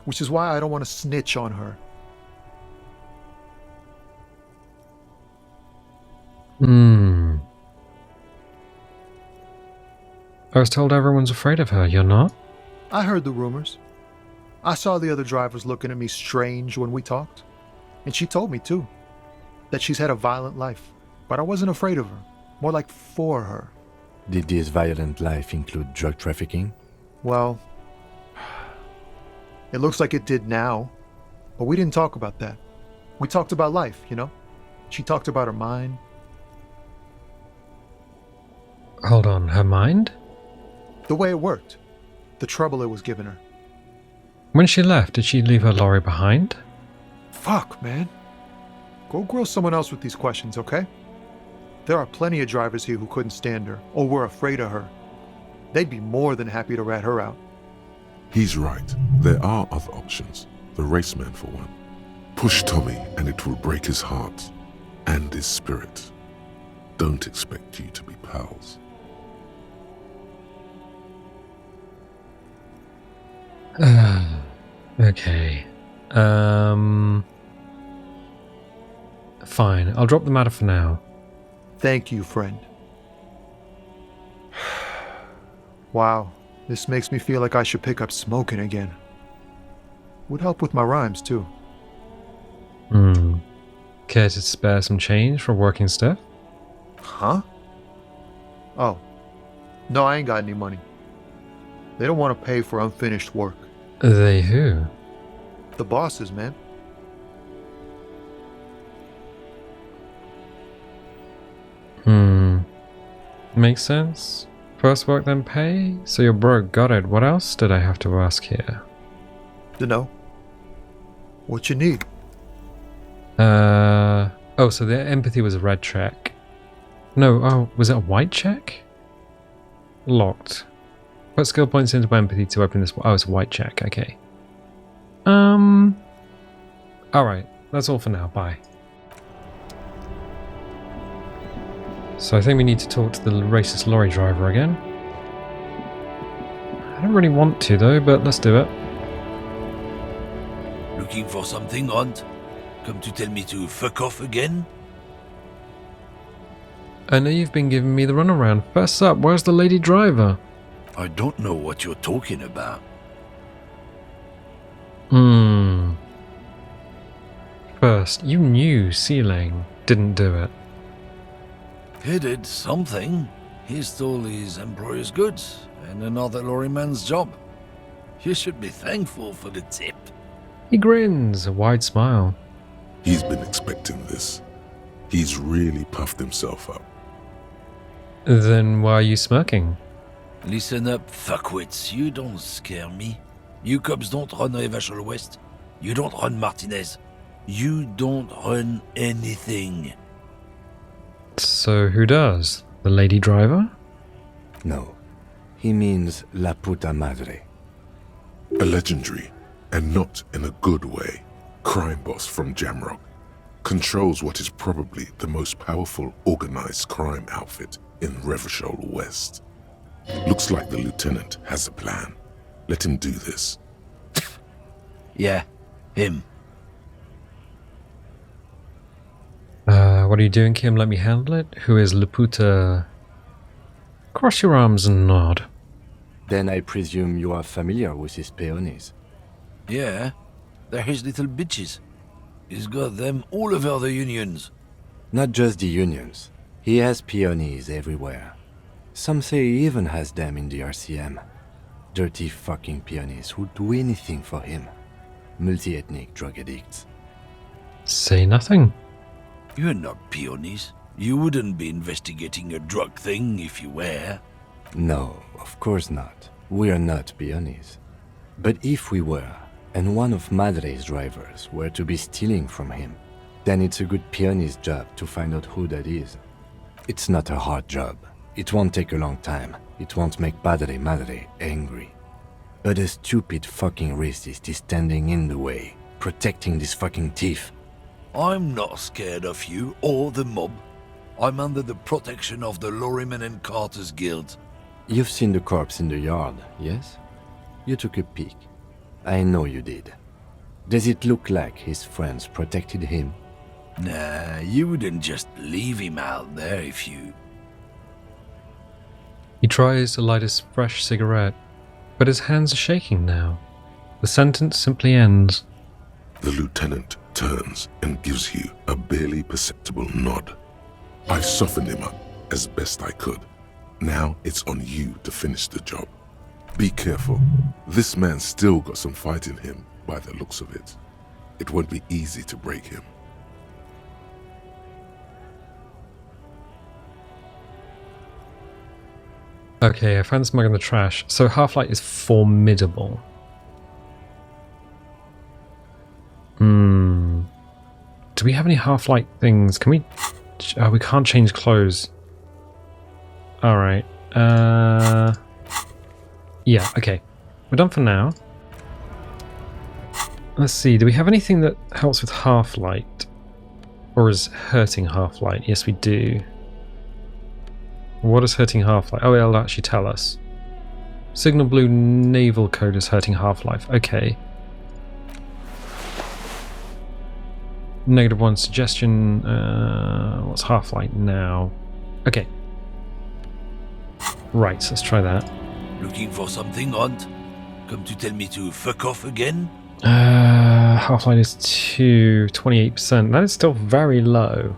Which is why I don't want to snitch on her. I was told everyone's afraid of her. You're not? I heard the rumors. I saw the other drivers looking at me strange when we talked. And she told me, too, that she's had a violent life. But I wasn't afraid of her. More like for her. Did this violent life include drug trafficking? Well, it looks like it did now. But we didn't talk about that. We talked about life, you know? She talked about her mind. Hold on, her mind? The way it worked. The trouble it was giving her. When she left, did she leave her lorry behind? Fuck, man. Go grill someone else with these questions, okay? There are plenty of drivers here who couldn't stand her, or were afraid of her. They'd be more than happy to rat her out. He's right. There are other options. The raceman, for one. Push Tommy and it will break his heart and his spirit. Don't expect you to be pals. Okay. Fine. I'll drop the matter for now. Thank you, friend. Wow, this makes me feel like I should pick up smoking again. Would help with my rhymes, too. Care to spare some change for working stuff? Huh? Oh. No, I ain't got any money. They don't want to pay for unfinished work. They who? The bosses, man. Makes sense. First work, then pay? So you're broke, got it. What else did I have to ask here? Dunno. What you need? Oh, so the empathy was a red check. No, oh, was it a white check? Locked. Put skill points into empathy to open this. Oh, it's a white check, okay. Alright, that's all for now, bye. So I think we need to talk to the racist lorry driver again. I don't really want to though, but let's do it. Looking for something, Hunt? Come to tell me to fuck off again? I know you've been giving me the runaround. Fess up, where's the lady driver? I don't know what you're talking about. First, you knew Sealing didn't do it. He did something. He stole his employer's goods and another lorryman's job. You should be thankful for the tip. He grins, a wide smile. He's been expecting this. He's really puffed himself up. Then why are you smirking? Listen up, fuckwits. You don't scare me. You cops don't run Revachol West. You don't run Martinez. You don't run anything. So who does? The lady driver? No. He means La Puta Madre. A legendary, and not in a good way, crime boss from Jamrock. Controls what is probably the most powerful organized crime outfit in Revachol West. Looks like the lieutenant has a plan. Let him do this. Yeah, him. What are you doing, Kim? Let me handle it. Who is Laputa? Cross your arms and nod. Then I presume you are familiar with his peonies. Yeah, they're his little bitches. He's got them all over the unions. Not just the unions. He has peonies everywhere. Some say he even has them in the RCM. Dirty fucking peonies who'd do anything for him. Multi-ethnic drug addicts. Say nothing. You're not peonies. You wouldn't be investigating a drug thing if you were. No, of course not. We are not peonies. But if we were, and one of Madre's drivers were to be stealing from him, then it's a good peony's job to find out who that is. It's not a hard job. It won't take a long time. It won't make Padre Madre angry. But a stupid fucking racist is standing in the way, protecting this fucking thief. I'm not scared of you or the mob. I'm under the protection of the Lorrymen and Carters Guild. You've seen the corpse in the yard, yes? You took a peek. I know you did. Does it look like his friends protected him? Nah, you wouldn't just leave him out there if you... He tries to light his fresh cigarette, but his hands are shaking now. The sentence simply ends. The lieutenant turns and gives you a barely perceptible nod. I softened him up as best I could. Now it's on you to finish the job. Be careful. This man's still got some fight in him by the looks of it. It won't be easy to break him. Okay, I found the smug in the trash. So Half-Light is formidable. Do we have any Half-Light things? Can we... we can't change clothes. Alright. Yeah, okay. We're done for now. Let's see, do we have anything that helps with Half-Light? Or is hurting Half-Light? Yes, we do. What is hurting Half-Life? Oh, it'll actually tell us. Signal Blue Naval Code is hurting Half-Life. Okay. -1 suggestion. What's Half-Life now? Okay. Right, so let's try that. Looking for something, Hunt? Come to tell me to fuck off again? Half-Life is 28%. That is still very low.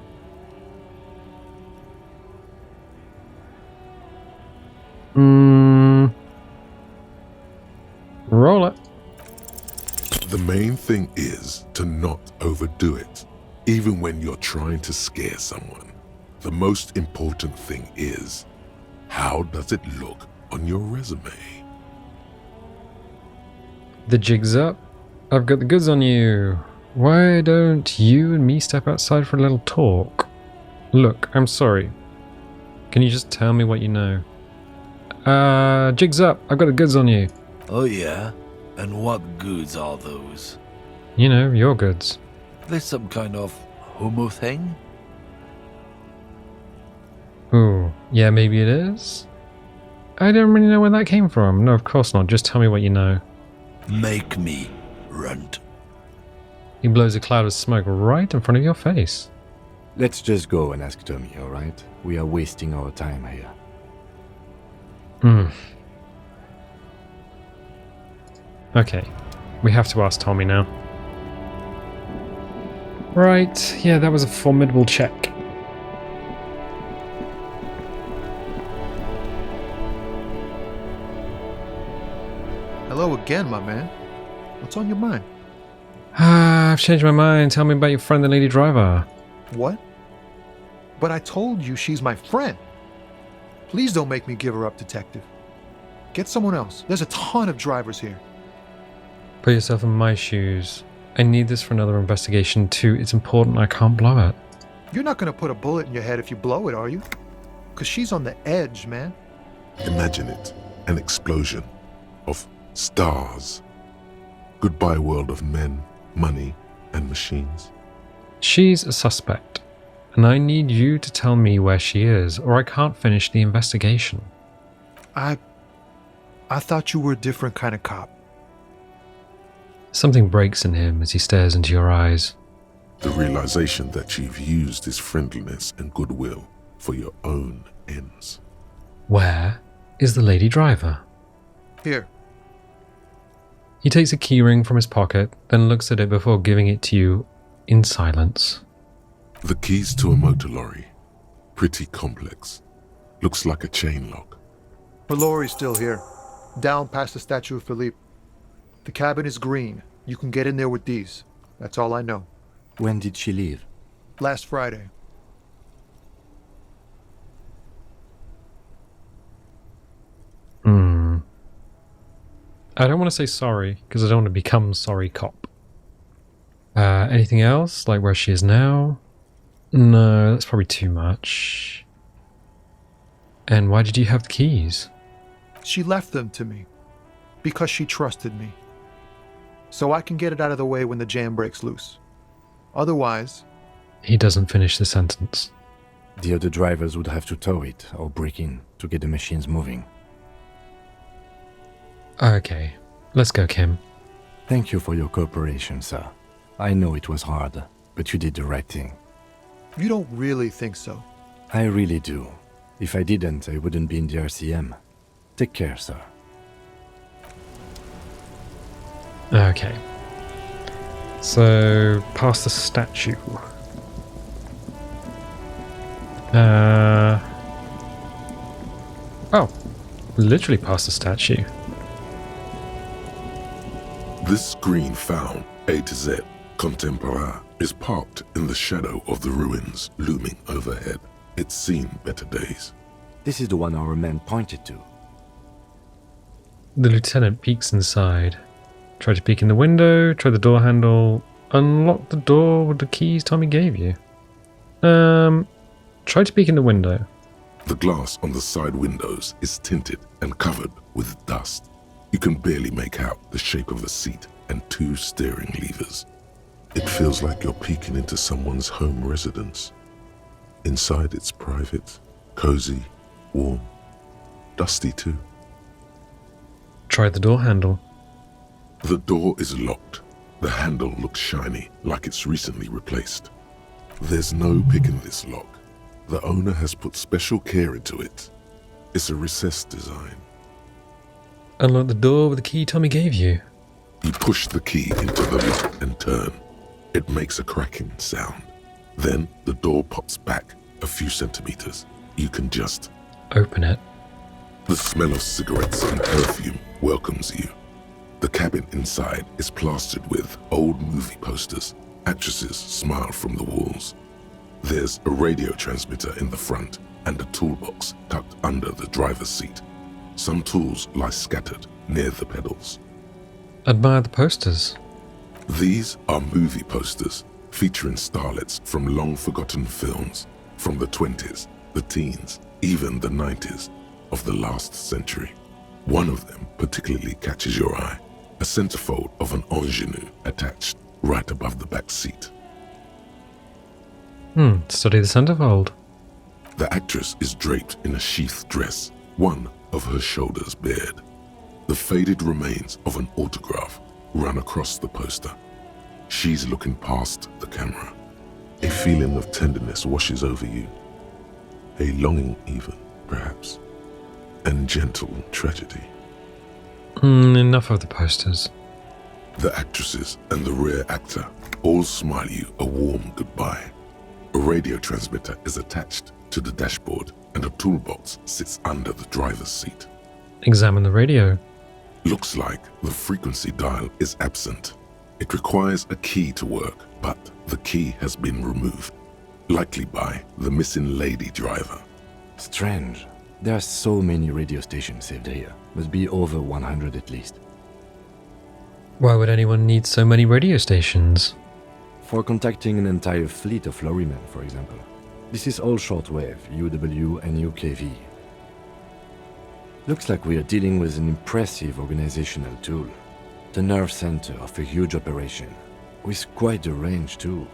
Roll it. The main thing is to not overdo it, even when you're trying to scare someone. The most important thing is, how does it look on your resume? The jig's up. I've got the goods on you. Why don't you and me step outside for a little talk? Look, I'm sorry. Can you just tell me what you know? Jig's up. I've got the goods on you. Oh yeah? And what goods are those? You know, your goods. There's some kind of homo thing? Ooh, yeah, maybe it is. I don't really know where that came from. No, of course not. Just tell me what you know. Make me, Runt. He blows a cloud of smoke right in front of your face. Let's just go and ask Tommy, alright? We are wasting our time here. Okay, we have to ask Tommy now. Right, yeah, that was a formidable check. Hello again, my man. What's on your mind? I've changed my mind. Tell me about your friend, the lady driver. What? But I told you she's my friend. Please don't make me give her up, detective. Get someone else. There's a ton of drivers here. Put yourself in my shoes. I need this for another investigation too. It's important. I can't blow it. You're not gonna put a bullet in your head if you blow it, are you? Because she's on the edge, man. Imagine it, an explosion of stars. Goodbye world of men, money, and machines. She's a suspect, and I need you to tell me where she is, or I can't finish the investigation. I thought you were a different kind of cop. Something breaks in him as he stares into your eyes. The realization that you've used his friendliness and goodwill for your own ends. Where is the lady driver? Here. He takes a keyring from his pocket, then looks at it before giving it to you in silence. The keys to a motor lorry. Pretty complex. Looks like a chain lock. Her lorry's still here. Down past the statue of Philippe. The cabin is green. You can get in there with these. That's all I know. When did she leave? Last Friday. I don't want to say sorry, because I don't want to become sorry cop. Anything else? Like where she is now? No, that's probably too much. And why did you have the keys? She left them to me. Because she trusted me. So I can get it out of the way when the jam breaks loose. Otherwise... He doesn't finish the sentence. The other drivers would have to tow it or break in to get the machines moving. Okay, let's go, Kim. Thank you for your cooperation, sir. I know it was hard, but you did the right thing. You don't really think so. I really do. If I didn't, I wouldn't be in the RCM. Take care, sir. Okay. So, past the statue. Oh, literally past the statue. This screen found, A to Z, contemporaire, is parked in the shadow of the ruins looming overhead. It's seen better days. This is the one our man pointed to. The lieutenant peeks inside. Try to peek in the window, try the door handle, unlock the door with the keys Tommy gave you. Try to peek in the window. The glass on the side windows is tinted and covered with dust. You can barely make out the shape of a seat and 2 steering levers. It feels like you're peeking into someone's home residence. Inside it's private, cozy, warm, dusty too. Try the door handle. The door is locked. The handle looks shiny, like it's recently replaced. There's no pick in this lock. The owner has put special care into it. It's a recessed design. Unlock the door with the key Tommy gave you. You push the key into the lock and turn. It makes a cracking sound. Then the door pops back a few centimeters. You can just open it. The smell of cigarettes and perfume welcomes you. The cabin inside is plastered with old movie posters. Actresses smile from the walls. There's a radio transmitter in the front and a toolbox tucked under the driver's seat. Some tools lie scattered near the pedals. Admire the posters. These are movie posters featuring starlets from long-forgotten films from the 20s, the teens, even the 90s of the last century. One of them particularly catches your eye, a centerfold of an ingenue attached right above the back seat. Study the centerfold. The actress is draped in a sheath dress, one of her shoulders bared. The faded remains of an autograph run across the poster. She's looking past the camera. A feeling of tenderness washes over you. A longing even, perhaps. And gentle tragedy. Enough of the posters. The actresses and the rear actor all smile you a warm goodbye. A radio transmitter is attached to the dashboard and a toolbox sits under the driver's seat. Examine the radio. Looks like the frequency dial is absent. It requires a key to work, but the key has been removed, likely by the missing lady driver. Strange. There are so many radio stations saved here. Must be over 100 at least. Why would anyone need so many radio stations? For contacting an entire fleet of lorrymen, for example. This is all shortwave, UW and UKV. Looks like we are dealing with an impressive organizational tool. The nerve center of a huge operation, with quite a range too.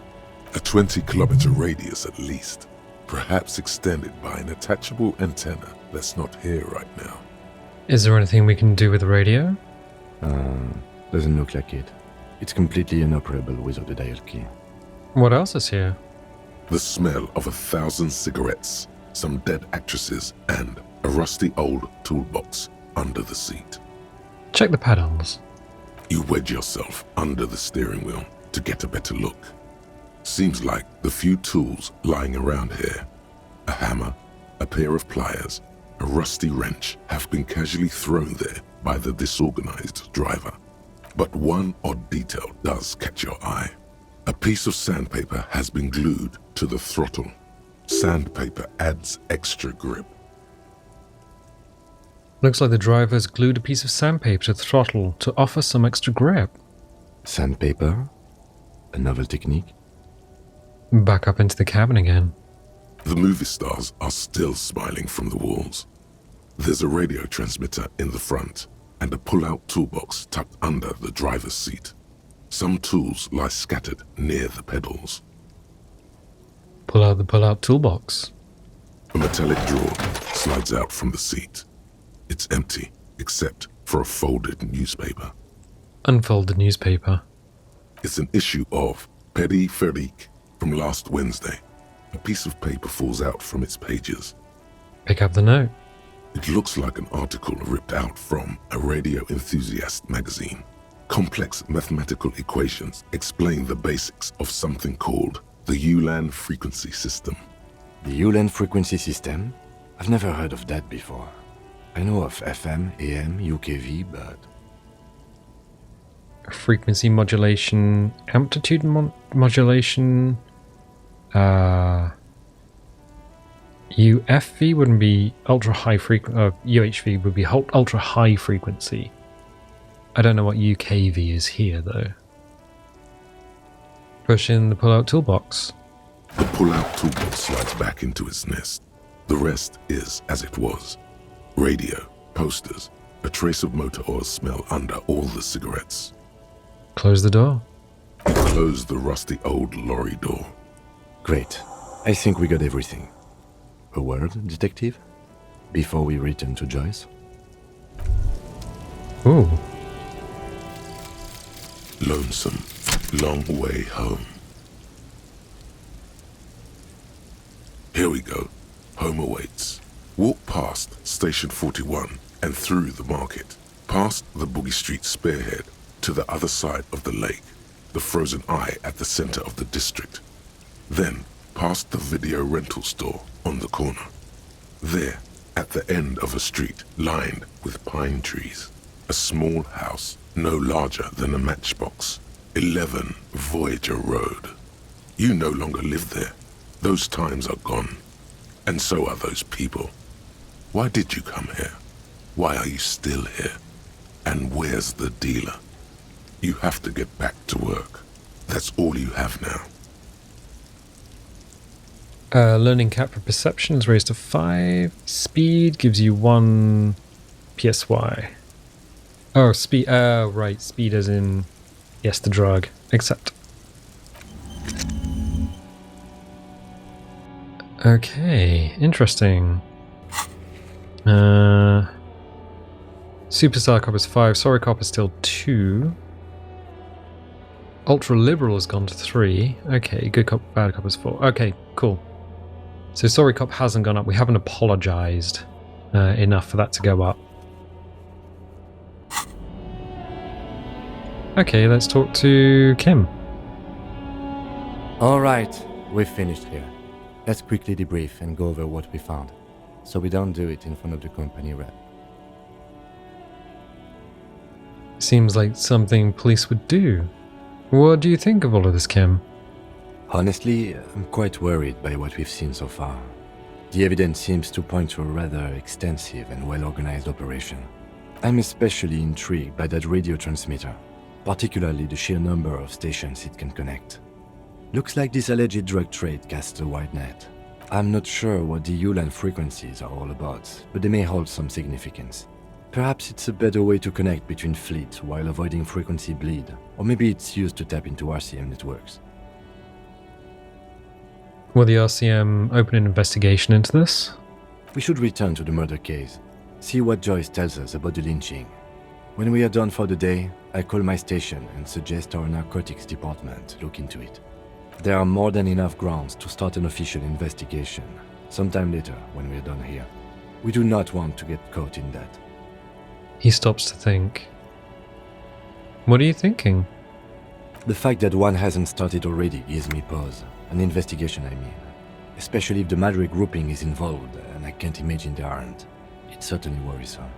A 20-kilometer radius at least, perhaps extended by an attachable antenna that's not here right now. Is there anything we can do with the radio? Doesn't look like it. It's completely inoperable without a dial key. What else is here? The smell of 1,000 cigarettes, some dead actresses, and a rusty old toolbox under the seat. Check the pedals. You wedge yourself under the steering wheel to get a better look. Seems like the few tools lying around here, a hammer, a pair of pliers, a rusty wrench, have been casually thrown there by the disorganized driver. But one odd detail does catch your eye. A piece of sandpaper has been glued to the throttle. Sandpaper adds extra grip. Looks like the driver's glued a piece of sandpaper to the throttle to offer some extra grip. Sandpaper? A novel technique? Back up into the cabin again. The movie stars are still smiling from the walls. There's a radio transmitter in the front and a pull-out toolbox tucked under the driver's seat. Some tools lie scattered near the pedals. Pull out the pull-out toolbox. A metallic drawer slides out from the seat. It's empty, except for a folded newspaper. Unfold the newspaper. It's an issue of Periphérique from last Wednesday. A piece of paper falls out from its pages. Pick up the note. It looks like an article ripped out from a radio enthusiast magazine. Complex mathematical equations explain the basics of something called the Ulan frequency system. The Ulan frequency system? I've never heard of that before. I know of FM, AM, UKV, but... Frequency modulation, amplitude modulation, UFV wouldn't be ultra high frequency, UHV would be ultra high frequency. I don't know what UKV is here though. Push in the pull-out toolbox. The pull-out toolbox slides back into its nest. The rest is as it was. Radio, posters, a trace of motor oil smell under all the cigarettes. Close the door. You close the rusty old lorry door. Great. I think we got everything. A word, detective? Before we return to Joyce? Ooh. Lonesome, long way home. Here we go. Home awaits. Walk past Station 41 and through the market, past the Boogie Street spearhead to the other side of the lake, the frozen eye at the center of the district. Then past the video rental store on the corner. There, at the end of a street lined with pine trees, a small house no larger than a matchbox, 11 Voyager Road. You no longer live there. Those times are gone. And so are those people. Why did you come here? Why are you still here? And where's the dealer? You have to get back to work. That's all you have now. Learning cap for perception is raised to 5. Speed gives you 1 PSY. Oh, speed. Right. Speed as in, yes, the drug. Accept. Okay, interesting. Superstar cop is 5. Sorry cop is still 2. Ultra liberal has gone to 3. Okay, good cop, bad cop is 4. Okay, cool. So sorry cop hasn't gone up. We haven't apologized enough for that to go up. Okay, let's talk to Kim. Alright, we've finished here. Let's quickly debrief and go over what we found, so we don't do it in front of the company rep. Seems like something police would do. What do you think of all of this, Kim? Honestly, I'm quite worried by what we've seen so far. The evidence seems to point to a rather extensive and well-organized operation. I'm especially intrigued by that radio transmitter, particularly the sheer number of stations it can connect. Looks like this alleged drug trade casts a wide net. I'm not sure what the Ulan frequencies are all about, but they may hold some significance. Perhaps it's a better way to connect between fleets while avoiding frequency bleed, or maybe it's used to tap into RCM networks. Will the RCM open an investigation into this? We should return to the murder case, see what Joyce tells us about the lynching. When we are done for the day, I call my station and suggest our narcotics department look into it. There are more than enough grounds to start an official investigation, sometime later when we're done here. We do not want to get caught in that. He stops to think. What are you thinking? The fact that one hasn't started already gives me pause. An investigation, I mean. Especially if the Madre grouping is involved, and I can't imagine they aren't. It's certainly worrisome.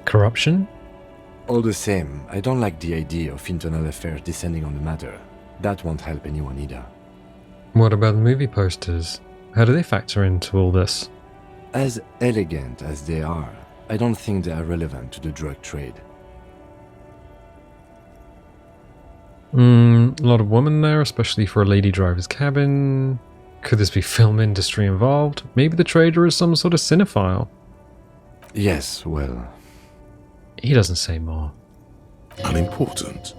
Corruption? All the same, I don't like the idea of internal affairs descending on the matter. That won't help anyone either. What about the movie posters? How do they factor into all this? As elegant as they are, I don't think they are relevant to the drug trade. A lot of women there, especially for a lady driver's cabin. Could this be film industry involved? Maybe the trader is some sort of cinephile. Yes, well... He doesn't say more. Unimportant.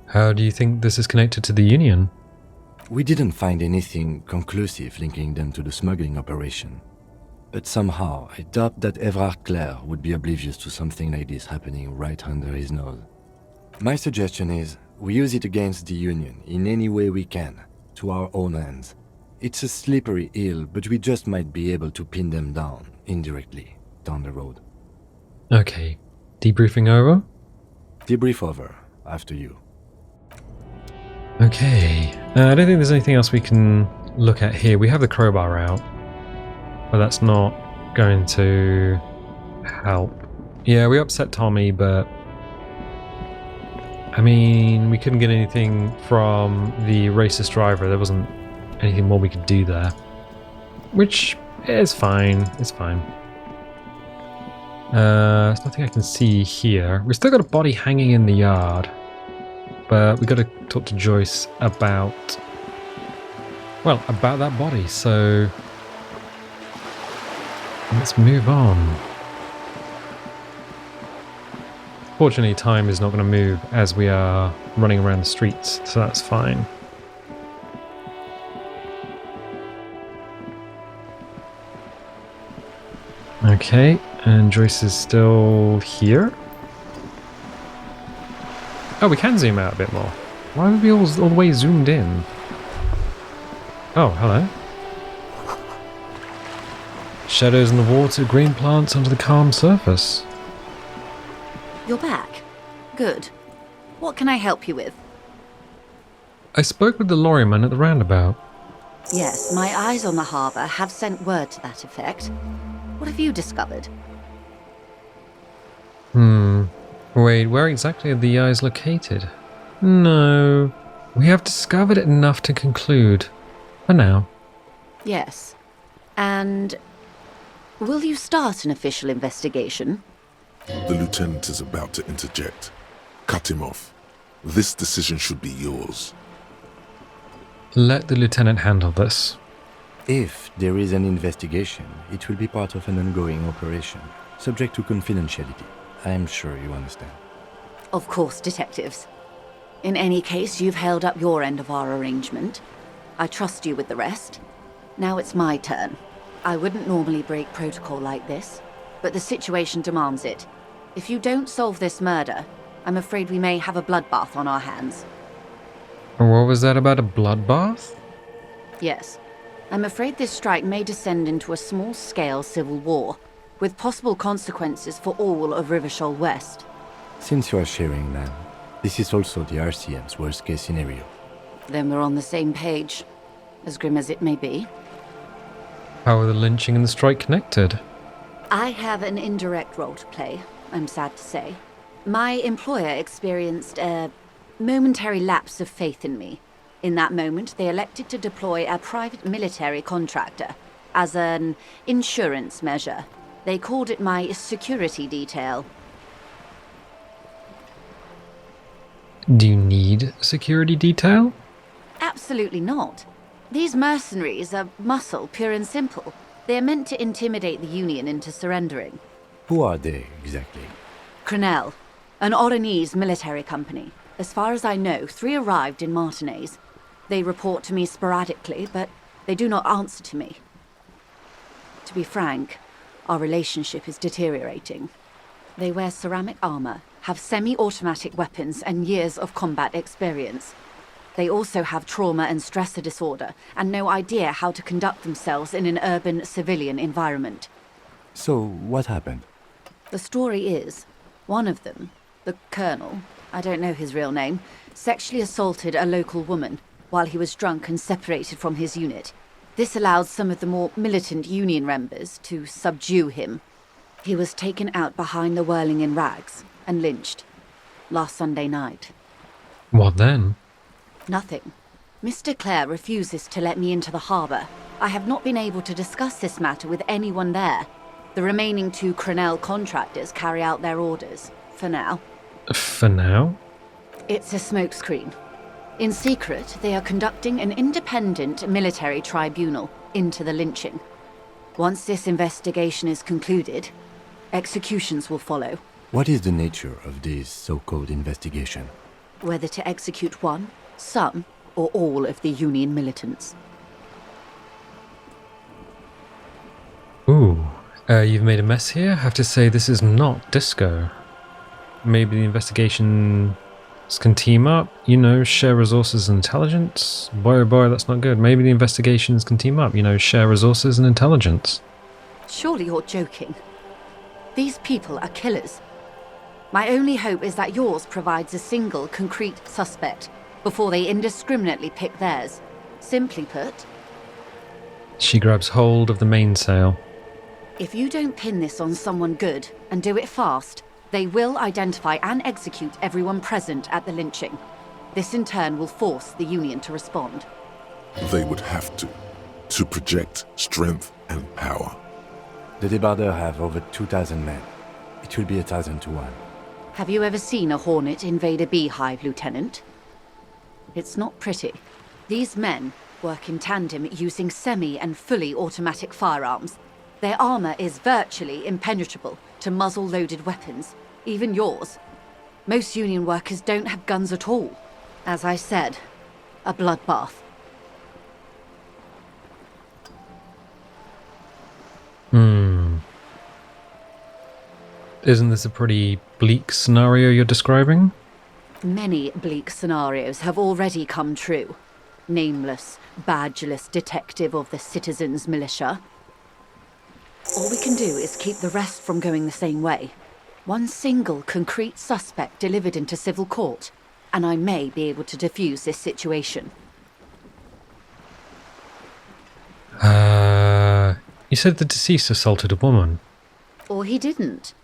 How do you think this is connected to the Union? We didn't find anything conclusive linking them to the smuggling operation. But somehow, I doubt that Everard Clare would be oblivious to something like this happening right under his nose. My suggestion is, we use it against the Union in any way we can, to our own ends. It's a slippery hill, but we just might be able to pin them down, indirectly, down the road. Okay. Debriefing over? Debrief over, after you. Okay. I don't think there's anything else we can look at here. We have the crowbar out, but that's not going to help. Yeah, we upset Tommy, but I mean, we couldn't get anything from the racist driver. There wasn't anything more we could do there, which is fine. It's fine. There's nothing I can see here. We've still got a body hanging in the yard, but we got to talk to Joyce about, well, about that body. So let's move on. Fortunately, time is not going to move as we are running around the streets, so that's fine. Okay, and Joyce is still here. Oh, we can zoom out a bit more. Why would we all the way zoomed in? Oh, hello. Shadows in the water, green plants under the calm surface. You're back. Good. What can I help you with? I spoke with the lorryman at the roundabout. Yes, my eyes on the harbour have sent word to that effect. What have you discovered? Wait, where exactly are the eyes located? No. We have discovered enough to conclude. For now. Yes. And will you start an official investigation? The lieutenant is about to interject. Cut him off. This decision should be yours. Let the lieutenant handle this. If there is an investigation, it will be part of an ongoing operation, subject to confidentiality. I am sure you understand. Of course, detectives. In any case, you've held up your end of our arrangement. I trust you with the rest. Now it's my turn. I wouldn't normally break protocol like this, but the situation demands it. If you don't solve this murder, I'm afraid we may have a bloodbath on our hands. What was that about a bloodbath? Yes. I'm afraid this strike may descend into a small-scale civil war, with possible consequences for all of Rivershoal West. Since you are sharing, ma'am, this is also the RCM's worst-case scenario. Then we're on the same page, as grim as it may be. How are the lynching and the strike connected? I have an indirect role to play, I'm sad to say. My employer experienced a momentary lapse of faith in me. In that moment, they elected to deploy a private military contractor as an insurance measure. They called it my security detail. Do you need security detail? Absolutely not. These mercenaries are muscle, pure and simple. They are meant to intimidate the Union into surrendering. Who are they, exactly? Crenell, an Oranese military company. As far as I know, 3 arrived in Martinez. They report to me sporadically, but they do not answer to me. To be frank, our relationship is deteriorating. They wear ceramic armor, have semi-automatic weapons and years of combat experience. They also have trauma and stressor disorder, and no idea how to conduct themselves in an urban civilian environment. So, what happened? The story is, one of them, the Colonel, I don't know his real name, sexually assaulted a local woman while he was drunk and separated from his unit. This allowed some of the more militant Union members to subdue him. He was taken out behind the whirling in rags and lynched last Sunday night. What then? Nothing. Mr. Clare refuses to let me into the harbour. I have not been able to discuss this matter with anyone there. The remaining 2 Crenell contractors carry out their orders, for now. For now? It's a smokescreen. In secret, they are conducting an independent military tribunal into the lynching. Once this investigation is concluded, executions will follow. What is the nature of this so-called investigation? Whether to execute one, some, or all of the Union militants. Ooh, you've made a mess here. I have to say this is not Disco. Maybe the investigations can team up, you know, share resources and intelligence. Boy oh boy, that's not good. Maybe the investigations can team up, you know, share resources and intelligence. Surely you're joking. These people are killers. My only hope is that yours provides a single, concrete suspect before they indiscriminately pick theirs. Simply put, She grabs hold of the mainsail. if you don't pin this on someone good and do it fast, they will identify and execute everyone present at the lynching. This in turn will force the Union to respond. They would have to project strength and power. The Débardeurs have over 2,000 men. It will be 1,000 to 1. Have you ever seen a Hornet invade a beehive, Lieutenant? It's not pretty. These men work in tandem using semi and fully automatic firearms. Their armor is virtually impenetrable to muzzle-loaded weapons, even yours. Most Union workers don't have guns at all. As I said, a bloodbath. Isn't this a pretty bleak scenario you're describing? Many bleak scenarios have already come true. Nameless, badgeless detective of the citizens' militia. All we can do is keep the rest from going the same way. One single concrete suspect delivered into civil court, and I may be able to defuse this situation. You said the deceased assaulted a woman. Or he didn't.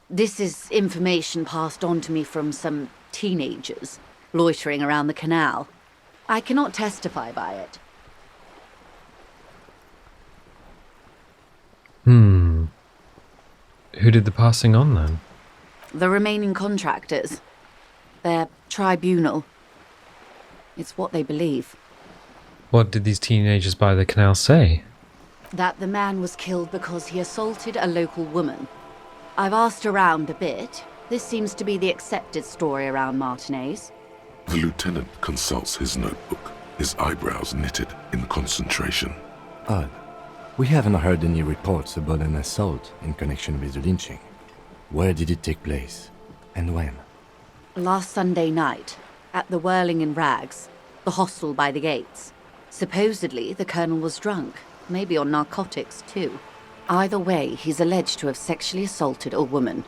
This is information passed on to me from some teenagers loitering around the canal. I cannot testify by it. Who did the passing on then? The remaining contractors. Their tribunal. It's what they believe. What did these teenagers by the canal say? That the man was killed because he assaulted a local woman. I've asked around a bit. This seems to be the accepted story around Martinez. The lieutenant consults his notebook, his eyebrows knitted in concentration. Odd. We haven't heard any reports about an assault in connection with the lynching. Where did it take place? And when? Last Sunday night, at the Whirling in Rags, the hostel by the gates. Supposedly, the colonel was drunk, maybe on narcotics too. Either way, he's alleged to have sexually assaulted a woman.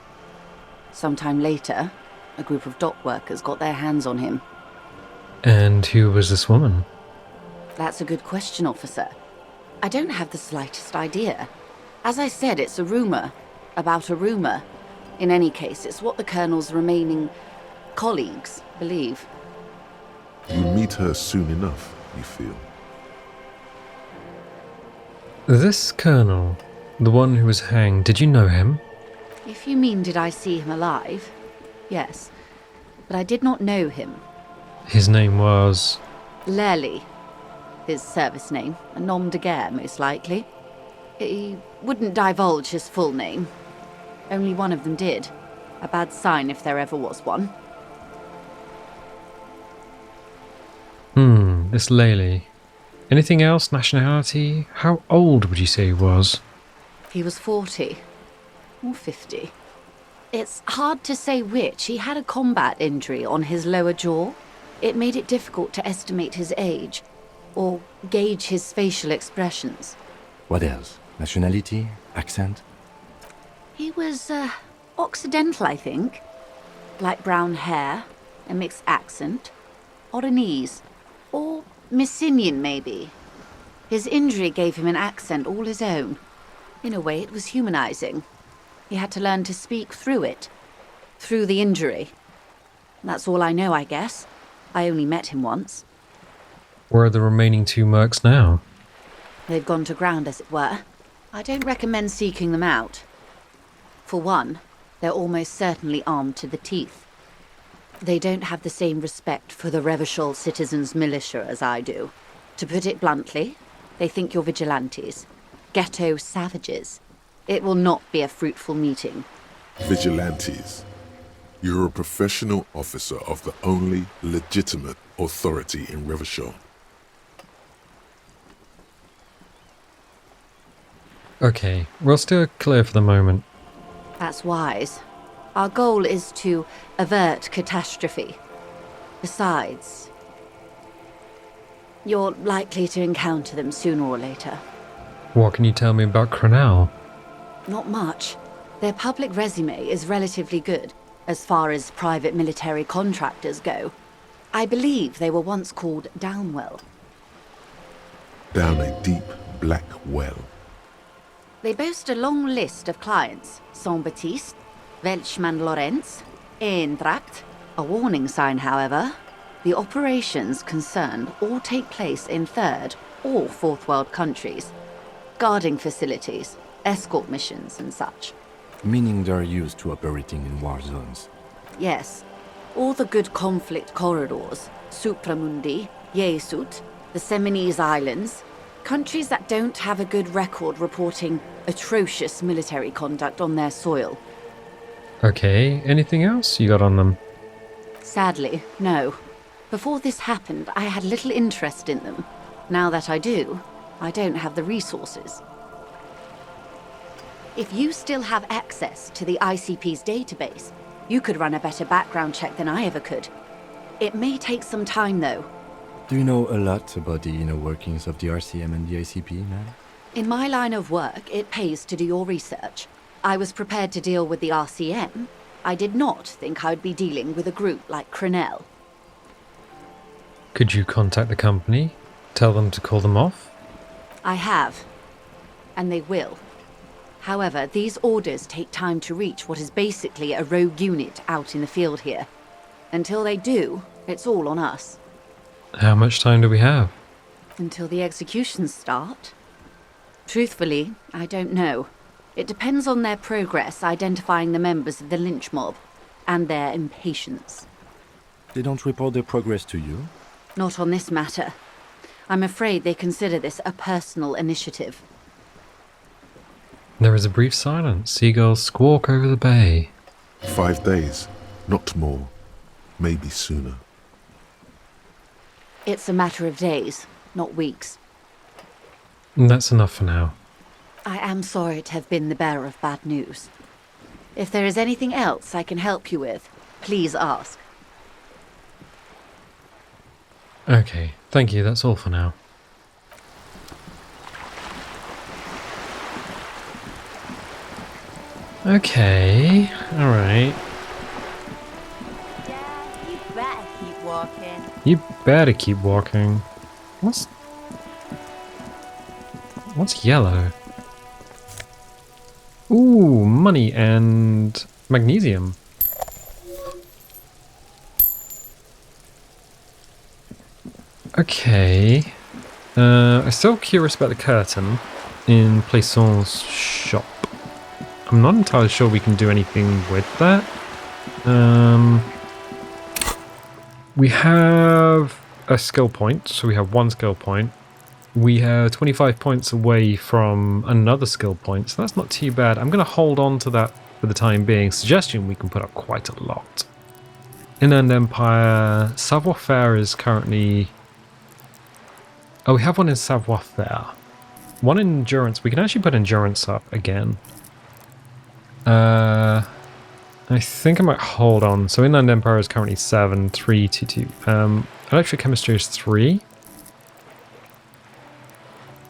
Sometime later, a group of dock workers got their hands on him. And who was this woman? That's a good question, officer. I don't have the slightest idea. As I said, it's a rumor about a rumor. In any case, it's what the colonel's remaining colleagues believe. You meet her soon enough, you feel. This colonel, the one who was hanged, did you know him? If you mean did I see him alive? Yes. But I did not know him. His name was... Lely. His service name, a nom de guerre, most likely. He wouldn't divulge his full name. Only one of them did. A bad sign if there ever was one. This Lely. Anything else? Nationality? How old would you say he was? He was 40. Or 50. It's hard to say which. He had a combat injury on his lower jaw. It made it difficult to estimate his age, or gauge his facial expressions. What else? Nationality? Accent? He was, Occidental, I think. Light brown hair, a mixed accent, Oranese, or Messinian, maybe. His injury gave him an accent all his own. In a way, it was humanizing. He had to learn to speak through it, through the injury. That's all I know, I guess. I only met him once. Where are the remaining 2 mercs now? They've gone to ground, as it were. I don't recommend seeking them out. For one, they're almost certainly armed to the teeth. They don't have the same respect for the Revachol citizens' militia as I do. To put it bluntly, they think you're vigilantes. Ghetto savages. It will not be a fruitful meeting. Vigilantes. You're a professional officer of the only legitimate authority in Revachol. Okay, we'll steer clear for the moment. That's wise. Our goal is to avert catastrophe. Besides, you're likely to encounter them sooner or later. What can you tell me about Crenel? Not much. Their public resume is relatively good, as far as private military contractors go. I believe they were once called Downwell. Down a deep black well. They boast a long list of clients. Saint-Baptiste, Welchman-Lorenz, Eintracht. A warning sign, however. The operations concerned all take place in third or fourth world countries. Guarding facilities, escort missions and such. Meaning they're used to operating in war zones. Yes. All the good conflict corridors, Supramundi, Yesut, the Seminese Islands, countries that don't have a good record reporting atrocious military conduct on their soil. Okay, anything else you got on them? Sadly, no. Before this happened, I had little interest in them. Now that I do, I don't have the resources. If you still have access to the ICP's database, you could run a better background check than I ever could. It may take some time, though. Do you know a lot about the inner workings of the RCM and the ICP, man? In my line of work, it pays to do your research. I was prepared to deal with the RCM. I did not think I'd be dealing with a group like Crenel. Could you contact the company? Tell them to call them off? I have. And they will. However, these orders take time to reach what is basically a rogue unit out in the field here. Until they do, it's all on us. How much time do we have? Until the executions start? Truthfully, I don't know. It depends on their progress identifying the members of the lynch mob, and their impatience. They don't report their progress to you? Not on this matter. I'm afraid they consider this a personal initiative. There is a brief silence. Seagulls squawk over the bay. 5 days, not more. Maybe sooner. It's a matter of days, not weeks. That's enough for now. I am sorry to have been the bearer of bad news. If there is anything else I can help you with, please ask. Okay, thank you. That's all for now. Okay, alright. Yeah, you better keep walking. You better keep walking. What's yellow? Ooh, money and magnesium. Okay. I'm still curious about the curtain in Plaisant's shop. I'm not entirely sure we can do anything with that. We have a skill point, so we have 1 skill point. We are 25 points away from another skill point, so that's not too bad. I'm going to hold on to that for the time being. Suggestion we can put up quite a lot. Inland Empire, savoir-faire is currently... Oh, we have one in savoir-faire. One in endurance. We can actually put endurance up again. I think I might hold on. So Inland Empire is currently 7, 3, 2, 2. Electrochemistry is 3.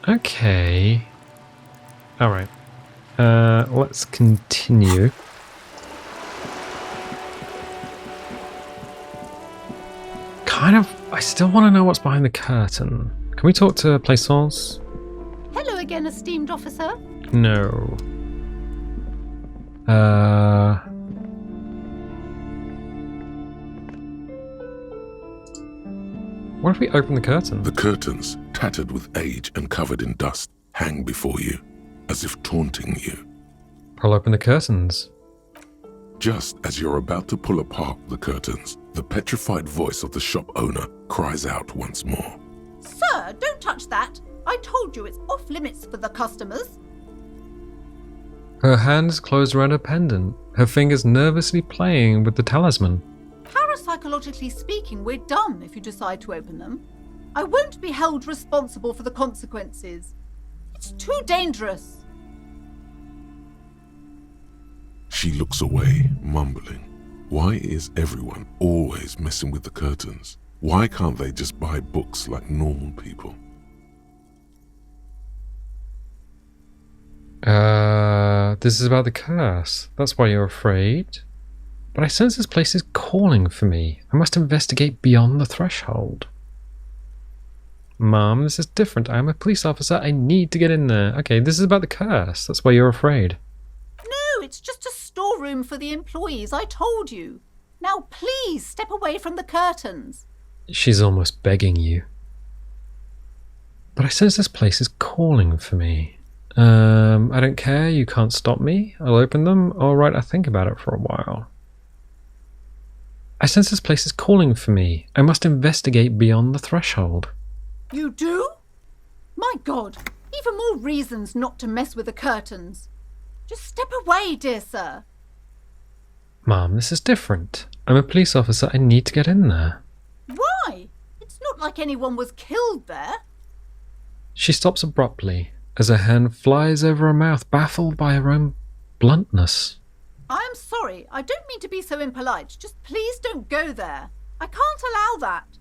Okay. Alright. Let's continue. I still want to know what's behind the curtain. Can we talk to Plaisance? Hello again, esteemed officer. No. What if we open the curtain? The curtains, tattered with age and covered in dust, hang before you, as if taunting you. I'll open the curtains. Just as you're about to pull apart the curtains, the petrified voice of the shop owner cries out once more. Sir, don't touch that. I told you it's off limits for the customers. Her hand is closed around her pendant, her fingers nervously playing with the talisman. Parapsychologically speaking, we're done if you decide to open them. I won't be held responsible for the consequences. It's too dangerous. She looks away, mumbling. Why is everyone always messing with the curtains? Why can't they just buy books like normal people? This is about the curse. That's why you're afraid. But I sense this place is calling for me. I must investigate beyond the threshold. Mom, this is different. I am a police officer. I need to get in there. Okay, this is about the curse. That's why you're afraid. No, it's just a storeroom for the employees. I told you. Now please step away from the curtains. She's almost begging you. But I sense this place is calling for me. I don't care. You can't stop me. I'll open them. All right, I'll think about it for a while. I sense this place is calling for me. I must investigate beyond the threshold. You do? My God, even more reasons not to mess with the curtains. Just step away, dear sir. Mom, this is different. I'm a police officer. I need to get in there. Why? It's not like anyone was killed there. She stops abruptly as her hand flies over her mouth, baffled by her own bluntness. I'm sorry. I don't mean to be so impolite. Just please don't go there. I can't allow that.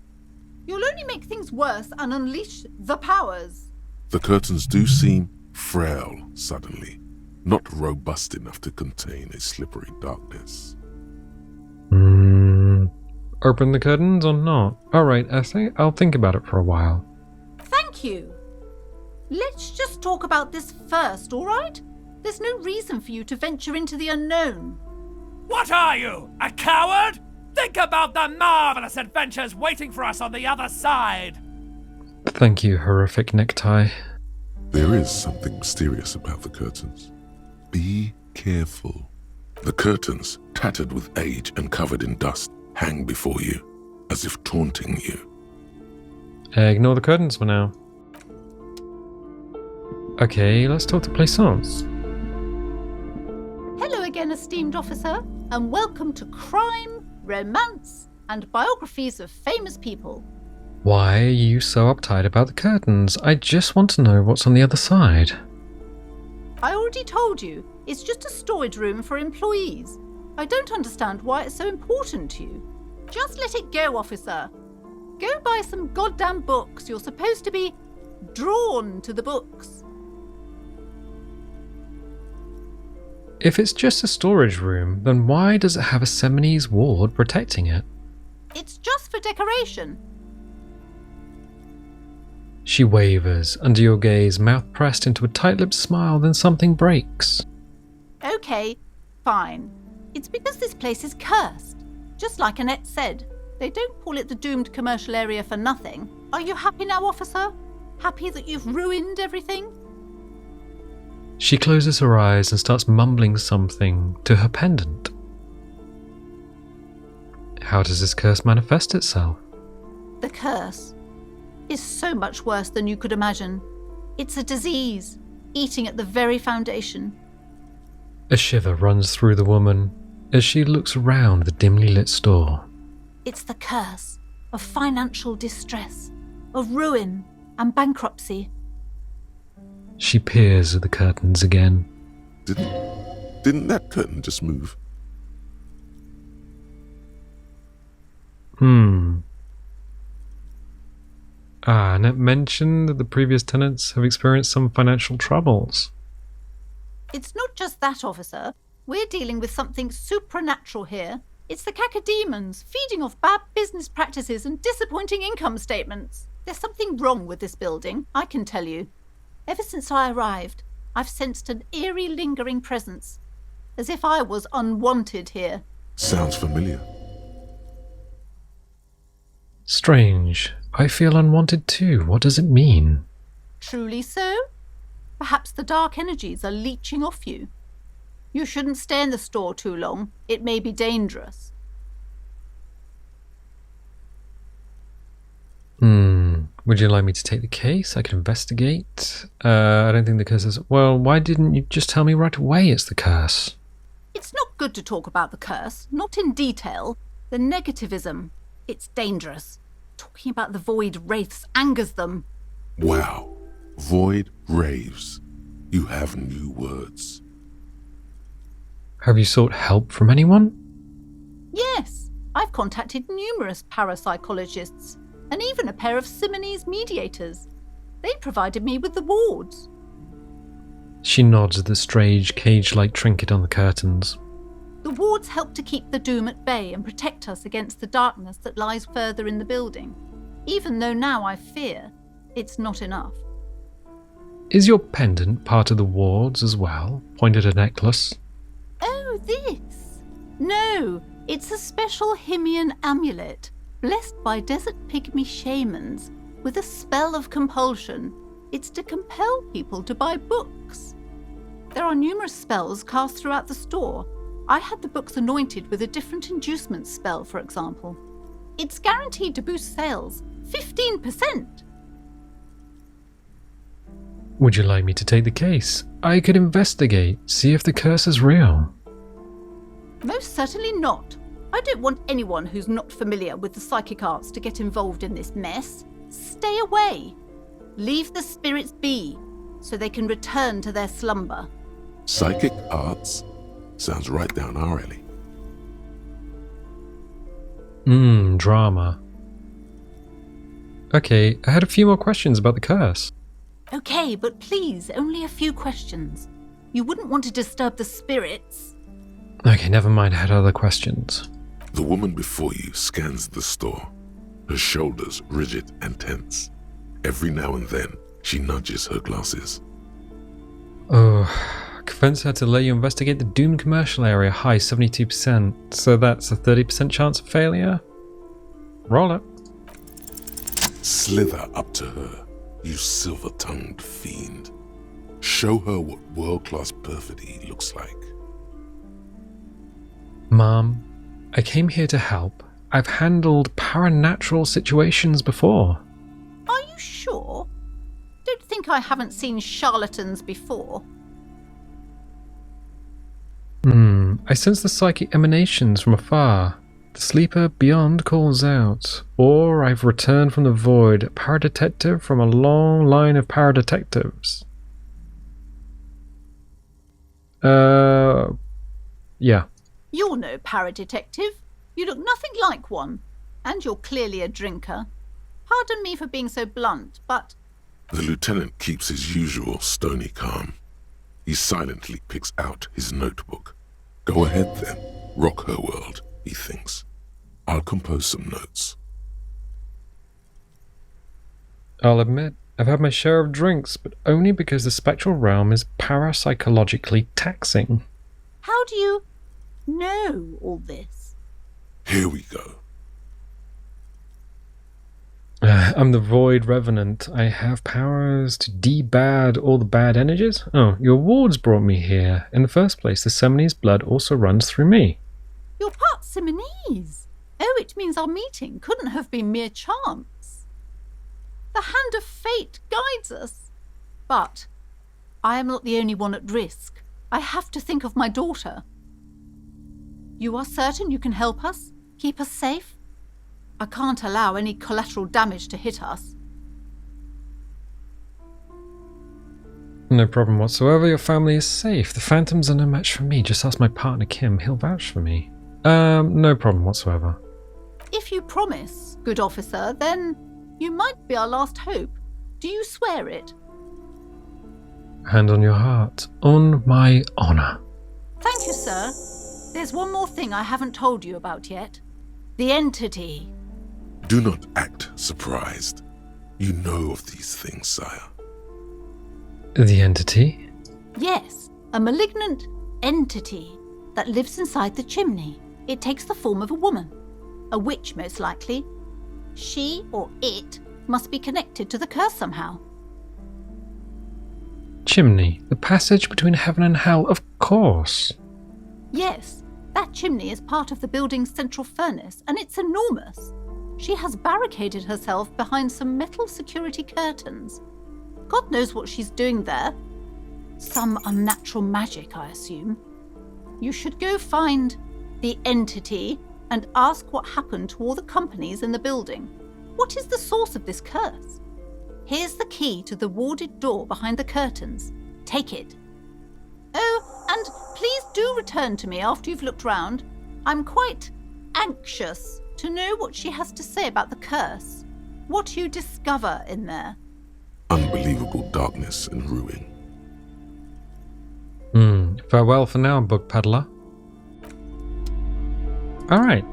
You'll only make things worse and unleash the powers. The curtains do seem frail suddenly, not robust enough to contain a slippery darkness. Open the curtains or not? Alright, I'll think about it for a while. Thank you. Let's just talk about this first, all right? There's no reason for you to venture into the unknown. What are you, a coward? Think about the marvelous adventures waiting for us on the other side. Thank you, horrific necktie. There is something mysterious about the curtains. Be careful. The curtains, tattered with age and covered in dust, hang before you, as if taunting you. Ignore the curtains for now. Okay, let's talk to Plaisance. Hello again, esteemed officer, and welcome to Crime, Romance, and Biographies of Famous People. Why are you so uptight about the curtains? I just want to know what's on the other side. I already told you, it's just a storage room for employees. I don't understand why it's so important to you. Just let it go, officer. Go buy some goddamn books. You're supposed to be drawn to the books. If it's just a storage room, then why does it have a Seminese ward protecting it? It's just for decoration. She wavers under your gaze, mouth pressed into a tight-lipped smile, then something breaks. Okay, fine. It's because this place is cursed. Just like Annette said, they don't call it the doomed commercial area for nothing. Are you happy now, officer? Happy that you've ruined everything? She closes her eyes and starts mumbling something to her pendant. How does this curse manifest itself? The curse is so much worse than you could imagine. It's a disease, eating at the very foundation. A shiver runs through the woman as she looks around the dimly lit store. It's the curse of financial distress, of ruin and bankruptcy. She peers at the curtains again. Didn't that curtain just move? Annette mentioned that the previous tenants have experienced some financial troubles. It's not just that, officer. We're dealing with something supernatural here. It's the cacodemons, feeding off bad business practices and disappointing income statements. There's something wrong with this building, I can tell you. Ever since I arrived, I've sensed an eerie, lingering presence, as if I was unwanted here. Sounds familiar. Strange. I feel unwanted too. What does it mean? Truly so? Perhaps the dark energies are leeching off you. You shouldn't stay in the store too long. It may be dangerous. Would you like me to take the case? I can investigate. I don't think the curse is... Well, why didn't you just tell me right away it's the curse? It's not good to talk about the curse, not in detail. The negativism, it's dangerous. Talking about the void wraiths angers them. Wow. Void raves. You have new words. Have you sought help from anyone? Yes, I've contacted numerous parapsychologists and even a pair of Simonese mediators. They provided me with the wards. She nods at the strange cage-like trinket on the curtains. The wards help to keep the doom at bay and protect us against the darkness that lies further in the building. Even though now I fear, it's not enough. Is your pendant part of the wards as well? Pointed at a necklace. Oh, this? No, it's a special Himian amulet, blessed by desert pygmy shamans, with a spell of compulsion. It's to compel people to buy books. There are numerous spells cast throughout the store. I had the books anointed with a different inducement spell, for example. It's guaranteed to boost sales 15%. Would you like me to take the case? I could investigate, see if the curse is real. Most certainly not. I don't want anyone who's not familiar with the psychic arts to get involved in this mess. Stay away. Leave the spirits be, so they can return to their slumber. Psychic arts? Sounds right down our alley. Drama. Okay, I had a few more questions about the curse. Okay, but please, only a few questions. You wouldn't want to disturb the spirits. Okay, never mind, I had other questions. The woman before you scans the store, her shoulders rigid and tense. Every now and then, she nudges her glasses. Oh, convince her to let you investigate the doomed commercial area, high 72%, so that's a 30% chance of failure? Roll it. Slither up to her, you silver-tongued fiend. Show her what world-class perfidy looks like. Mom, I came here to help. I've handled paranatural situations before. Are you sure? Don't think I haven't seen charlatans before. I sense the psychic emanations from afar. The sleeper beyond calls out. Or I've returned from the void, a paradetective from a long line of paradetectives. Yeah. You're no paradetective. You look nothing like one. And you're clearly a drinker. Pardon me for being so blunt, but... The lieutenant keeps his usual stony calm. He silently picks out his notebook. Go ahead then, rock her world, he thinks. I'll compose some notes. I'll admit, I've had my share of drinks, but only because the spectral realm is parapsychologically taxing. How do you know all this? Here we go. I'm the Void Revenant. I have powers to debad all the bad energies. Oh, your wards brought me here. In the first place, the Simonese blood also runs through me. You're part Simonese. Oh, it means our meeting couldn't have been mere chance. The hand of fate guides us. But I am not the only one at risk. I have to think of my daughter. You are certain you can help us? Keep us safe? I can't allow any collateral damage to hit us. No problem whatsoever. Your family is safe. The phantoms are no match for me. Just ask my partner Kim. He'll vouch for me. No problem whatsoever. if you promise, good officer, then you might be our last hope. Do you swear it? Hand on your heart. On my honor. Thank you, sir. There's one more thing I haven't told you about yet. The entity. Do not act surprised. You know of these things, sire. The entity? Yes, a malignant entity that lives inside the chimney. It takes the form of a woman. A witch, most likely. She or it must be connected to the curse somehow. Chimney. The passage between heaven and hell, of course. Yes, that chimney is part of the building's central furnace, and it's enormous. She has barricaded herself behind some metal security curtains. God knows what she's doing there. Some unnatural magic, I assume. You should go find the entity and ask what happened to all the companies in the building. What is the source of this curse? Here's the key to the warded door behind the curtains. Take it. Oh, and please do return to me after you've looked round. I'm quite anxious to know what she has to say about the curse. What you discover in there. Unbelievable darkness and ruin. Farewell for now, book peddler. Alright,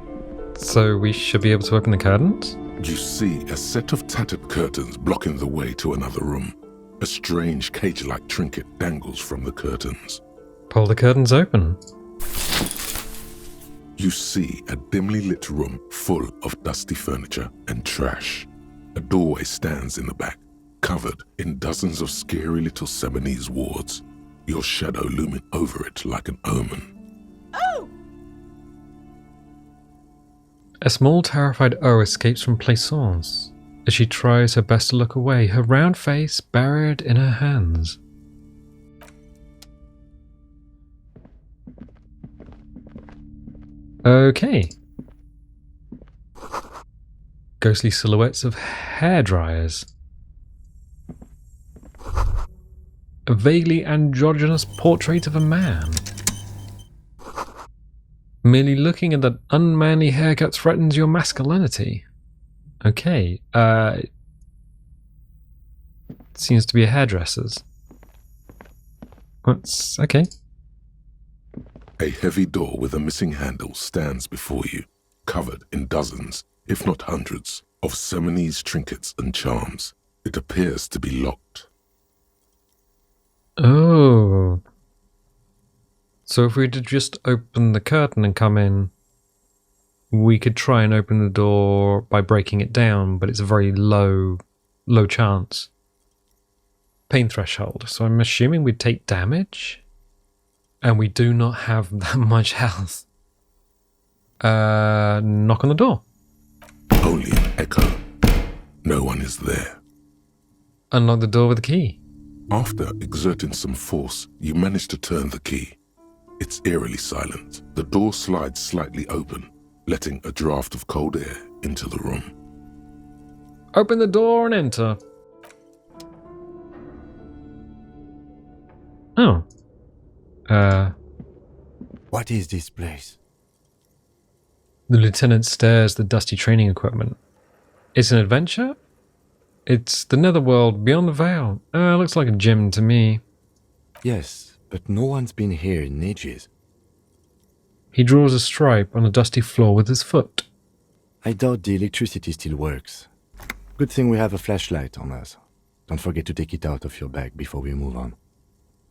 so we should be able to open the curtains? You see a set of tattered curtains blocking the way to another room. A strange cage-like trinket dangles from the curtains. Pull the curtains open. You see a dimly lit room full of dusty furniture and trash. A doorway stands in the back, covered in dozens of scary little Seminese wards, your shadow looming over it like an omen. Oh! A small terrified O escapes from Plaisance as she tries her best to look away, her round face buried in her hands. Okay. Ghostly silhouettes of hairdryers. A vaguely androgynous portrait of a man. Merely looking at that unmanly haircut threatens your masculinity. Okay, seems to be a hairdresser's. What's okay? A heavy door with a missing handle stands before you, covered in dozens, if not hundreds, of Seminese trinkets and charms. It appears to be locked. Oh. So if we did just open the curtain and come in, we could try and open the door by breaking it down, but it's a very low chance. Pain threshold. So I'm assuming we'd take damage? And we do not have that much health. Knock on the door. Only an echo. No one is there. Unlock the door with a key. After exerting some force, you manage to turn the key. It's eerily silent. The door slides slightly open, letting a draft of cold air into the room. Open the door and enter. Oh. What is this place? The lieutenant stares at the dusty training equipment. It's an adventure? It's the netherworld beyond the veil. Looks like a gym to me. Yes, but no one's been here in ages. He draws a stripe on a dusty floor with his foot. I doubt the electricity still works. Good thing we have a flashlight on us. Don't forget to take it out of your bag before we move on.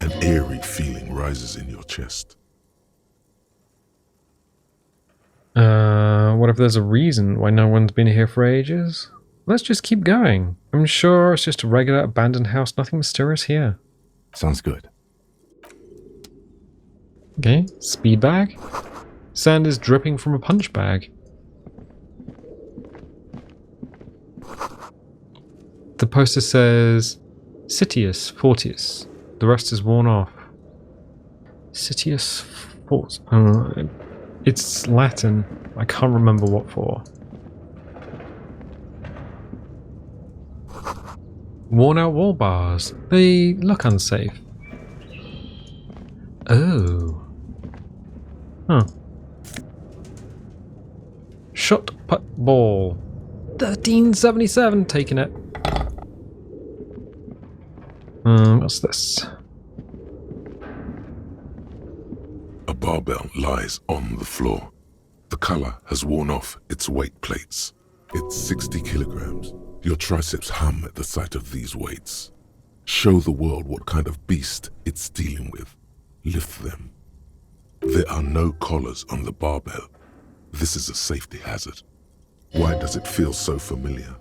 An eerie feeling rises in your chest. What if there's a reason why no one's been here for ages? Let's just keep going. I'm sure it's just a regular abandoned house, nothing mysterious here. Sounds good. Okay, speed bag. Sand is dripping from a punch bag. The poster says Citius Fortius. The rest is worn off. Citius Fortius. It's Latin. I can't remember what for. Worn out wall bars. They look unsafe. Oh. Huh. Shot put ball. 1377, taking it. What's this? A barbell lies on the floor. The color has worn off its weight plates. It's 60 kilograms. Your triceps hum at the sight of these weights. Show the world what kind of beast it's dealing with. Lift them. There are no collars on the barbell. This is a safety hazard. Why does it feel so familiar?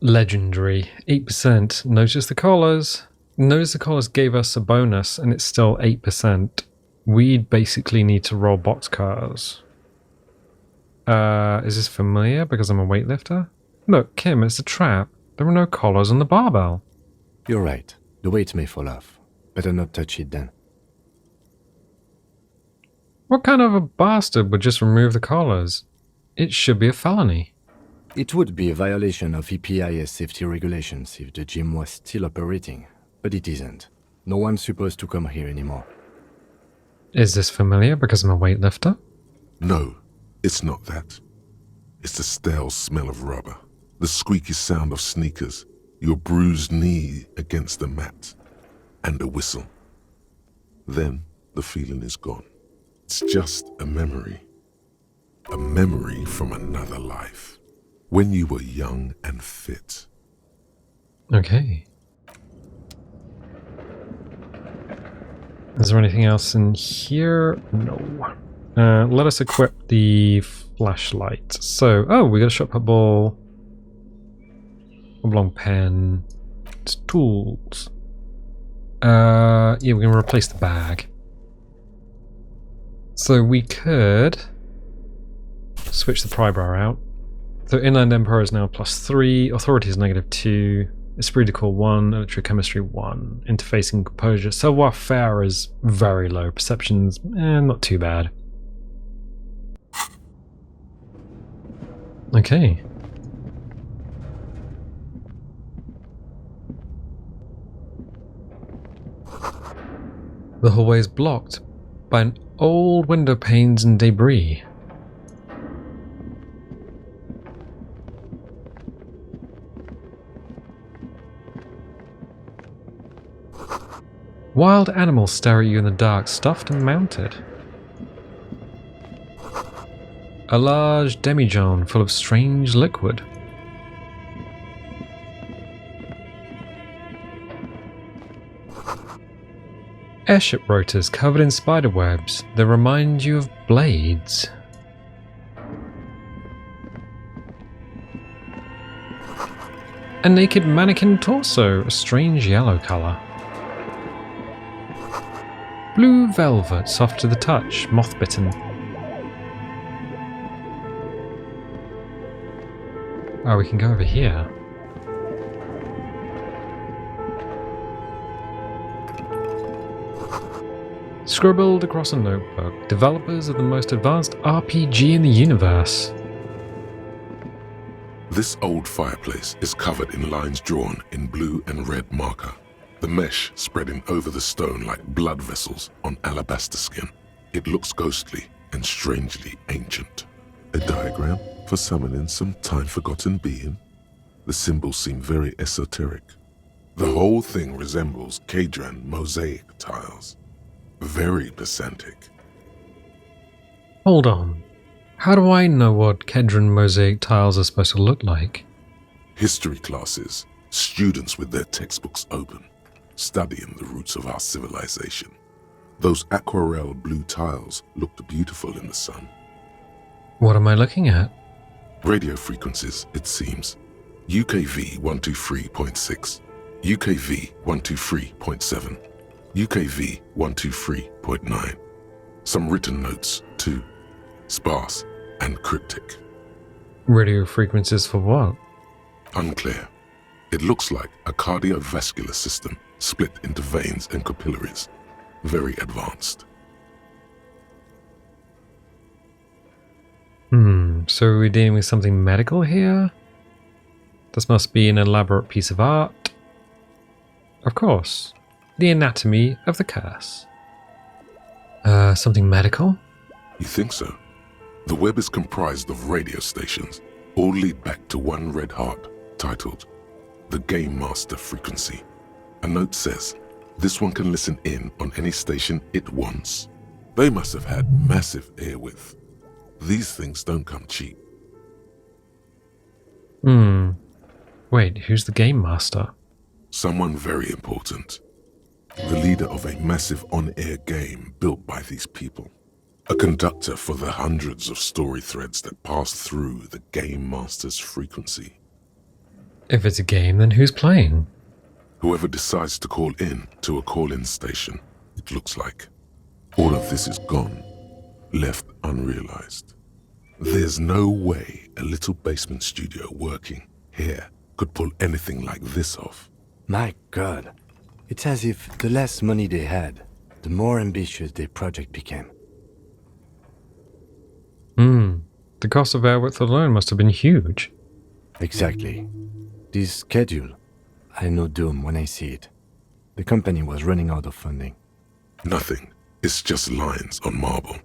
Legendary. 8%. Notice the collars. Notice the collars gave us a bonus and it's still 8%. We basically need to roll boxcars. Is this familiar because I'm a weightlifter? Look, Kim, it's a trap. There are no collars on the barbell. You're right. The weight may fall off. Better not touch it then. What kind of a bastard would just remove the collars? It should be a felony. It would be a violation of EPIS safety regulations if the gym was still operating, but it isn't. No one's supposed to come here anymore. Is this familiar because I'm a weightlifter? No, it's not that. It's the stale smell of rubber, the squeaky sound of sneakers, your bruised knee against the mat, and a whistle. Then the feeling is gone. It's just a memory from another life, when you were young and fit. Okay. Is there anything else in here? No. Let us equip the flashlight. So, oh, we got a shot put ball, oblong pen, it's tools. Yeah, we're going to replace the bag. So we could switch the pry bar out. So Inland Empire is now +3, Authority is -2, Esprit de Corps 1, Electrochemistry 1, Interfacing and Composure. Savoir-faire is very low, Perception's not too bad. Okay. The hallway is blocked by an old window panes and debris. Wild animals stare at you in the dark, stuffed and mounted. A large demijohn full of strange liquid. Airship rotors covered in spider webs that remind you of blades. A naked mannequin torso, a strange yellow color. Blue velvet, soft to the touch, moth-bitten. Oh, we can go over here. Scribbled across a notebook, developers of the most advanced RPG in the universe. This old fireplace is covered in lines drawn in blue and red marker, the mesh spreading over the stone like blood vessels on alabaster skin. It looks ghostly and strangely ancient. A diagram for summoning some time-forgotten being. The symbols seem very esoteric. The whole thing resembles Kadran mosaic tiles. Very pedantic. Hold on. How do I know what Kedron mosaic tiles are supposed to look like? History classes, students with their textbooks open, studying the roots of our civilization. Those aquarelle blue tiles looked beautiful in the sun. What am I looking at? Radio frequencies, it seems. UKV 123.6, UKV 123.7, UKV 123.9. Some written notes, too. Sparse and cryptic. Radio frequencies for what? Unclear. It looks like a cardiovascular system split into veins and capillaries. Very advanced. So are we dealing with something medical here? This must be an elaborate piece of art. Of course. The anatomy of the curse. Something medical? You think so? The web is comprised of radio stations, all lead back to one red heart, titled the Game Master Frequency. A note says, this one can listen in on any station it wants. They must have had massive airwidth. These things don't come cheap. Wait, who's the Game Master? Someone very important. The leader of a massive on-air game built by these people. A conductor for the hundreds of story threads that pass through the Game Master's frequency. If it's a game, then who's playing? Whoever decides to call in to a call-in station, it looks like. All of this is gone, left unrealized. There's no way a little basement studio working here could pull anything like this off. My God. It's as if the less money they had, the more ambitious their project became. The cost of airwidth alone must have been huge. Exactly. This schedule, I know doom when I see it. The company was running out of funding. Nothing. It's just lines on marble.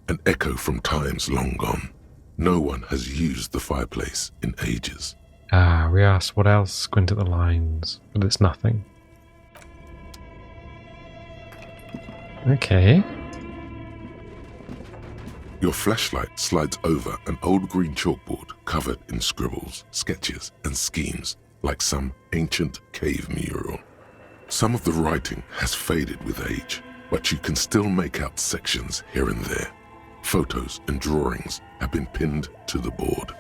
An echo from times long gone. No one has used the fireplace in ages. We asked what else, squint at the lines, but it's nothing. Okay. Your flashlight slides over an old green chalkboard covered in scribbles, sketches, and schemes like some ancient cave mural. Some of the writing has faded with age, but you can still make out sections here and there. Photos and drawings have been pinned to the board.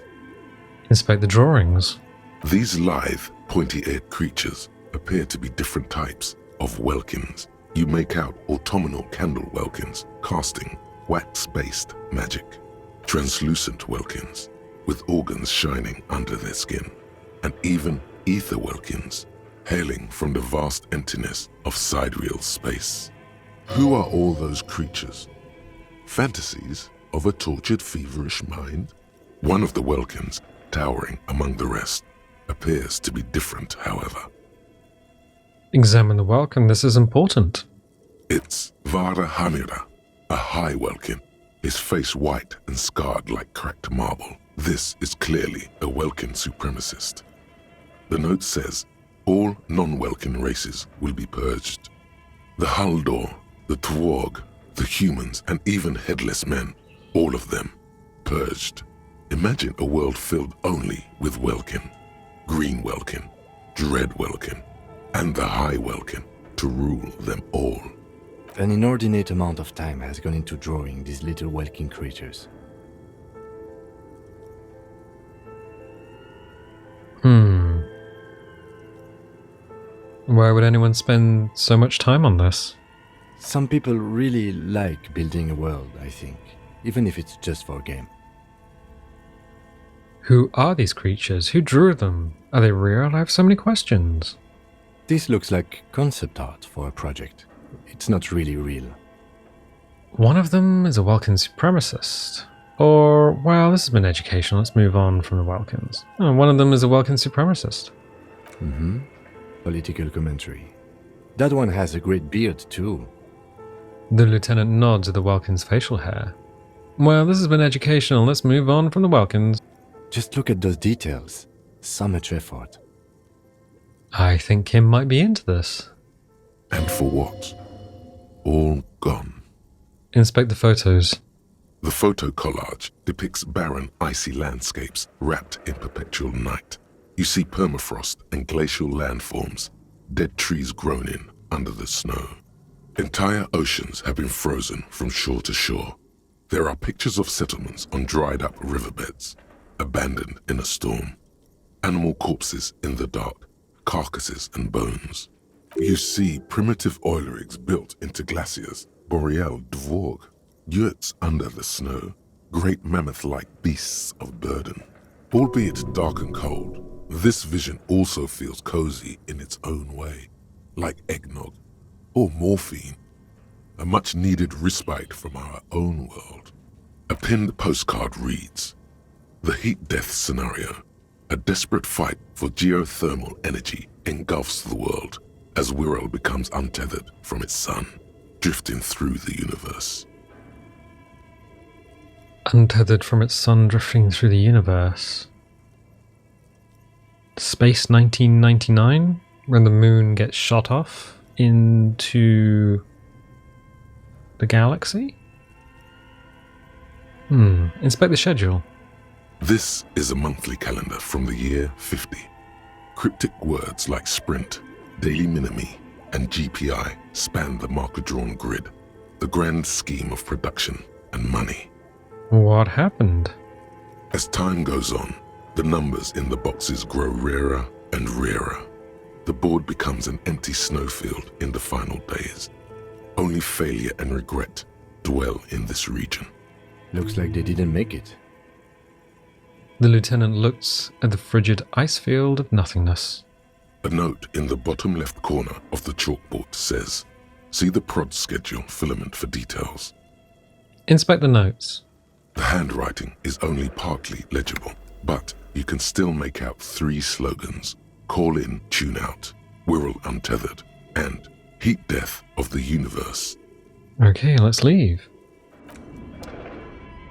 Inspect the drawings. These lithe, pointy-eared creatures appear to be different types of welkins. You make out autumnal candle welkins casting wax-based magic, translucent welkins with organs shining under their skin, and even ether welkins hailing from the vast emptiness of sidereal space. Who are all those creatures? Fantasies of a tortured, feverish mind? One of the welkins, towering among the rest, appears to be different, however. Examine the welkin, this is important. It's Vara Hamira, a high welkin, his face white and scarred like cracked marble. This is clearly a welkin supremacist. The note says, all non-welkin races will be purged. The Haldor, the Twarg, the humans, and even headless men, all of them, purged. Imagine a world filled only with welkin, green welkin, dread welkin, and the high welkin to rule them all. An inordinate amount of time has gone into drawing these little welkin creatures. Why would anyone spend so much time on this? Some people really like building a world, I think, even if it's just for a game. Who are these creatures? Who drew them? Are they real? I have so many questions. This looks like concept art for a project. It's not really real. One of them is a Welkin supremacist. Or, well, this has been educational. Let's move on from the Welkins. Oh, one of them is a Welkin supremacist. Political commentary. That one has a great beard, too. The lieutenant nods at the Welkin's facial hair. Well, this has been educational. Let's move on from the Welkins. Just look at those details. So much effort. I think Kim might be into this. And for what? All gone. Inspect the photos. The photo collage depicts barren, icy landscapes wrapped in perpetual night. You see permafrost and glacial landforms, dead trees grown in under the snow. Entire oceans have been frozen from shore to shore. There are pictures of settlements on dried-up riverbeds, abandoned in a storm. Animal corpses in the dark, carcasses and bones. You see primitive oil rigs built into glaciers, boreal dvorg, yurts under the snow, great mammoth-like beasts of burden. Albeit dark and cold, this vision also feels cozy in its own way, like eggnog or morphine, a much-needed respite from our own world. A pinned postcard reads, "The heat death scenario, a desperate fight for geothermal energy engulfs the world as Wirral becomes untethered from its sun, drifting through the universe." Untethered from its sun, drifting through the universe. Space 1999, when the moon gets shot off into the galaxy? Inspect the schedule. This is a monthly calendar from the year 50. Cryptic words like sprint, daily minimi, and GPI span the marker-drawn grid, the grand scheme of production and money. What happened? As time goes on, the numbers in the boxes grow rarer and rarer. The board becomes an empty snowfield in the final days. Only failure and regret dwell in this region. Looks like they didn't make it. The lieutenant looks at the frigid ice field of nothingness. A note in the bottom left corner of the chalkboard says, "See the prod schedule filament for details." Inspect the notes. The handwriting is only partly legible, but you can still make out 3 slogans: "Call in, tune out," "Wirral untethered," and "Heat death of the universe." Okay, let's leave.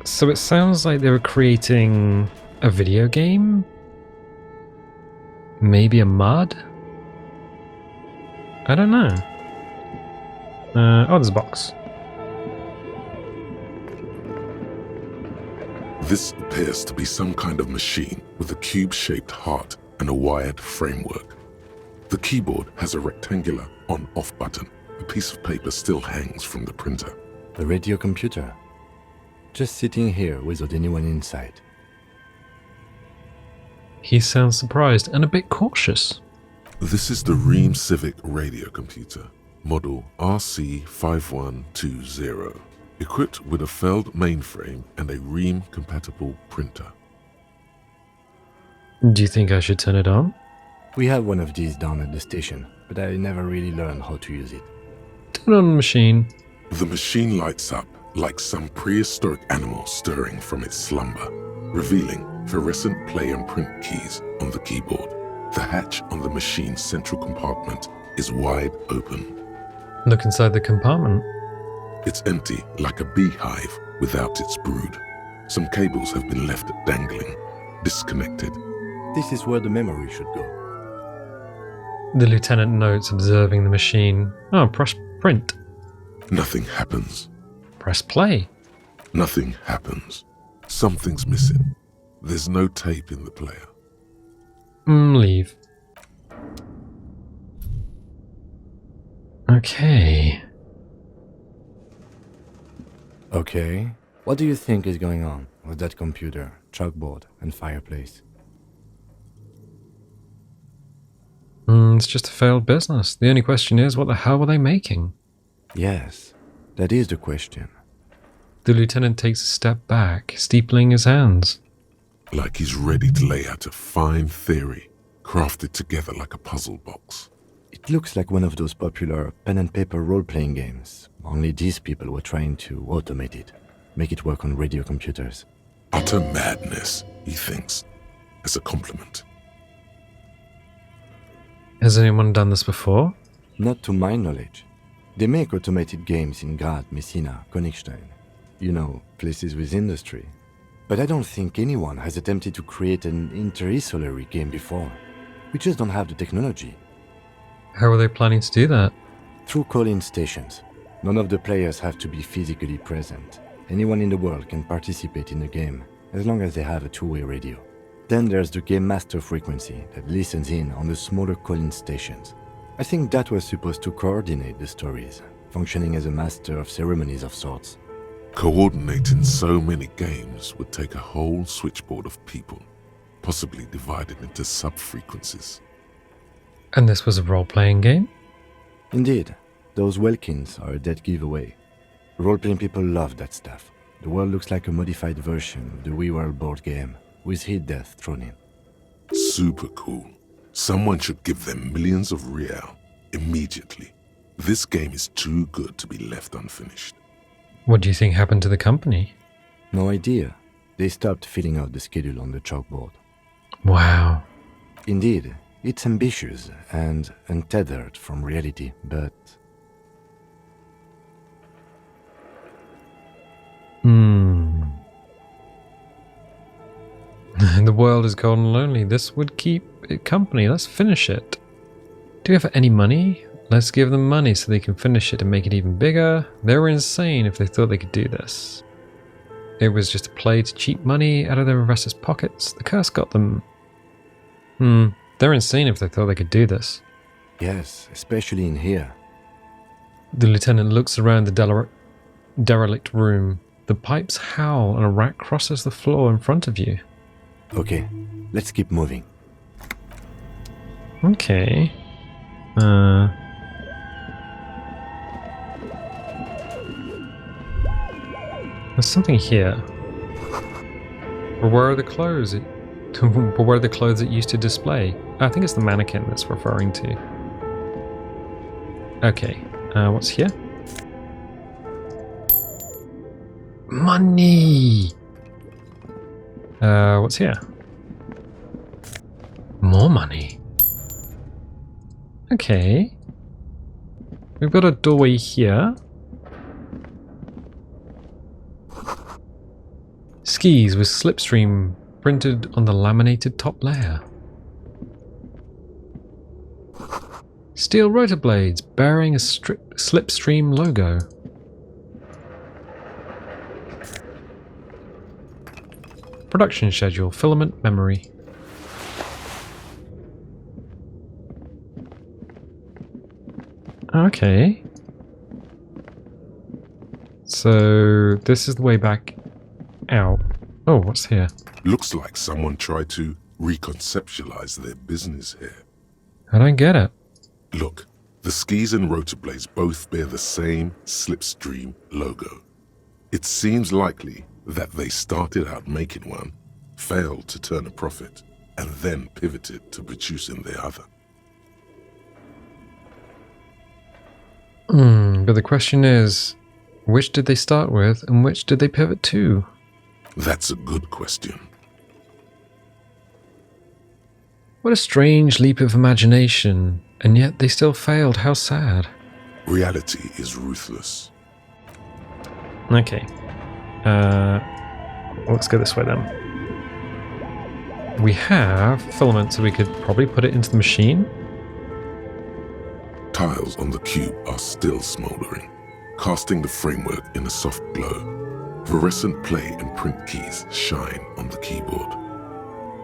So it sounds like they were creating a video game? Maybe a mod? I don't know. Oh, there's a box. This appears to be some kind of machine with a cube-shaped heart and a wired framework. The keyboard has a rectangular on-off button. A piece of paper still hangs from the printer. A radio computer. Just sitting here without anyone inside. He sounds surprised and a bit cautious. This is the Ream Civic radio computer, model RC5120, equipped with a Feld mainframe and a Ream-compatible printer. Do you think I should turn it on? We have one of these down at the station, but I never really learned how to use it. Turn on the machine. The machine lights up like some prehistoric animal stirring from its slumber, revealing fluorescent play and print keys on the keyboard. The hatch on the machine's central compartment is wide open. Look inside the compartment. It's empty like a beehive without its brood. Some cables have been left dangling, disconnected. This is where the memory should go. The lieutenant notes, observing the machine. Oh, press print. Nothing happens. Press play. Nothing happens. Something's missing. There's no tape in the player. Leave. Okay. Okay. What do you think is going on with that computer, chalkboard, and fireplace? It's just a failed business. The only question is, what the hell were they making? Yes, that is the question. The lieutenant takes a step back, steepling his hands. Like he's ready to lay out a fine theory, crafted together like a puzzle box. It looks like one of those popular pen and paper role-playing games, only these people were trying to automate it, make it work on radio computers. Utter madness, he thinks, as a compliment. Has anyone done this before? Not to my knowledge. They make automated games in Grad, Messina, Königstein. You know, places with industry. But I don't think anyone has attempted to create an interstellar game before. We just don't have the technology. How are they planning to do that? Through call-in stations. None of the players have to be physically present. Anyone in the world can participate in the game, as long as they have a two-way radio. Then there's the game master frequency that listens in on the smaller call-in stations. I think that was supposed to coordinate the stories, functioning as a master of ceremonies of sorts. Coordinating so many games would take a whole switchboard of people, possibly divided into sub-frequencies. And this was a role-playing game? Indeed, those Welkins are a dead giveaway. Role-playing people love that stuff. The world looks like a modified version of the We World board game, with heat death thrown in. Super cool. Someone should give them millions of real immediately. This game is too good to be left unfinished. What do you think happened to the company? No idea. They stopped filling out the schedule on the chalkboard. Wow. Indeed, it's ambitious and untethered from reality, but... The world is cold and lonely. This would keep it company. Let's finish it. Do we have any money? Let's give them money so they can finish it and make it even bigger. They were insane if they thought they could do this. It was just a play to cheat money out of their investors' pockets. The curse got them. They're insane if they thought they could do this. Yes, especially in here. The lieutenant looks around the derelict room. The pipes howl and a rat crosses the floor in front of you. Okay, let's keep moving. Okay. There's something here. But where are the clothes? But where are the clothes it used to display? I think it's the mannequin that's referring to. Okay. What's here? Money! What's here? More money. Okay. We've got a doorway here. Skis with slipstream printed on the laminated top layer. Steel rotor blades bearing a slipstream logo. Production schedule, filament memory. Okay. So this is the way back out. Oh, what's here? Looks like someone tried to reconceptualize their business here. I don't get it. Look, the skis and rotor blades both bear the same slipstream logo. It seems likely that they started out making one, failed to turn a profit, and then pivoted to producing the other. But the question is, which did they start with and which did they pivot to? That's a good question. What a strange leap of imagination, and yet they still failed. How sad. Reality is ruthless. Okay. Let's go this way then. We have filament, so we could probably put it into the machine. Tiles on the cube are still smoldering, casting the framework in a soft glow. Fluorescent play and print keys shine on the keyboard.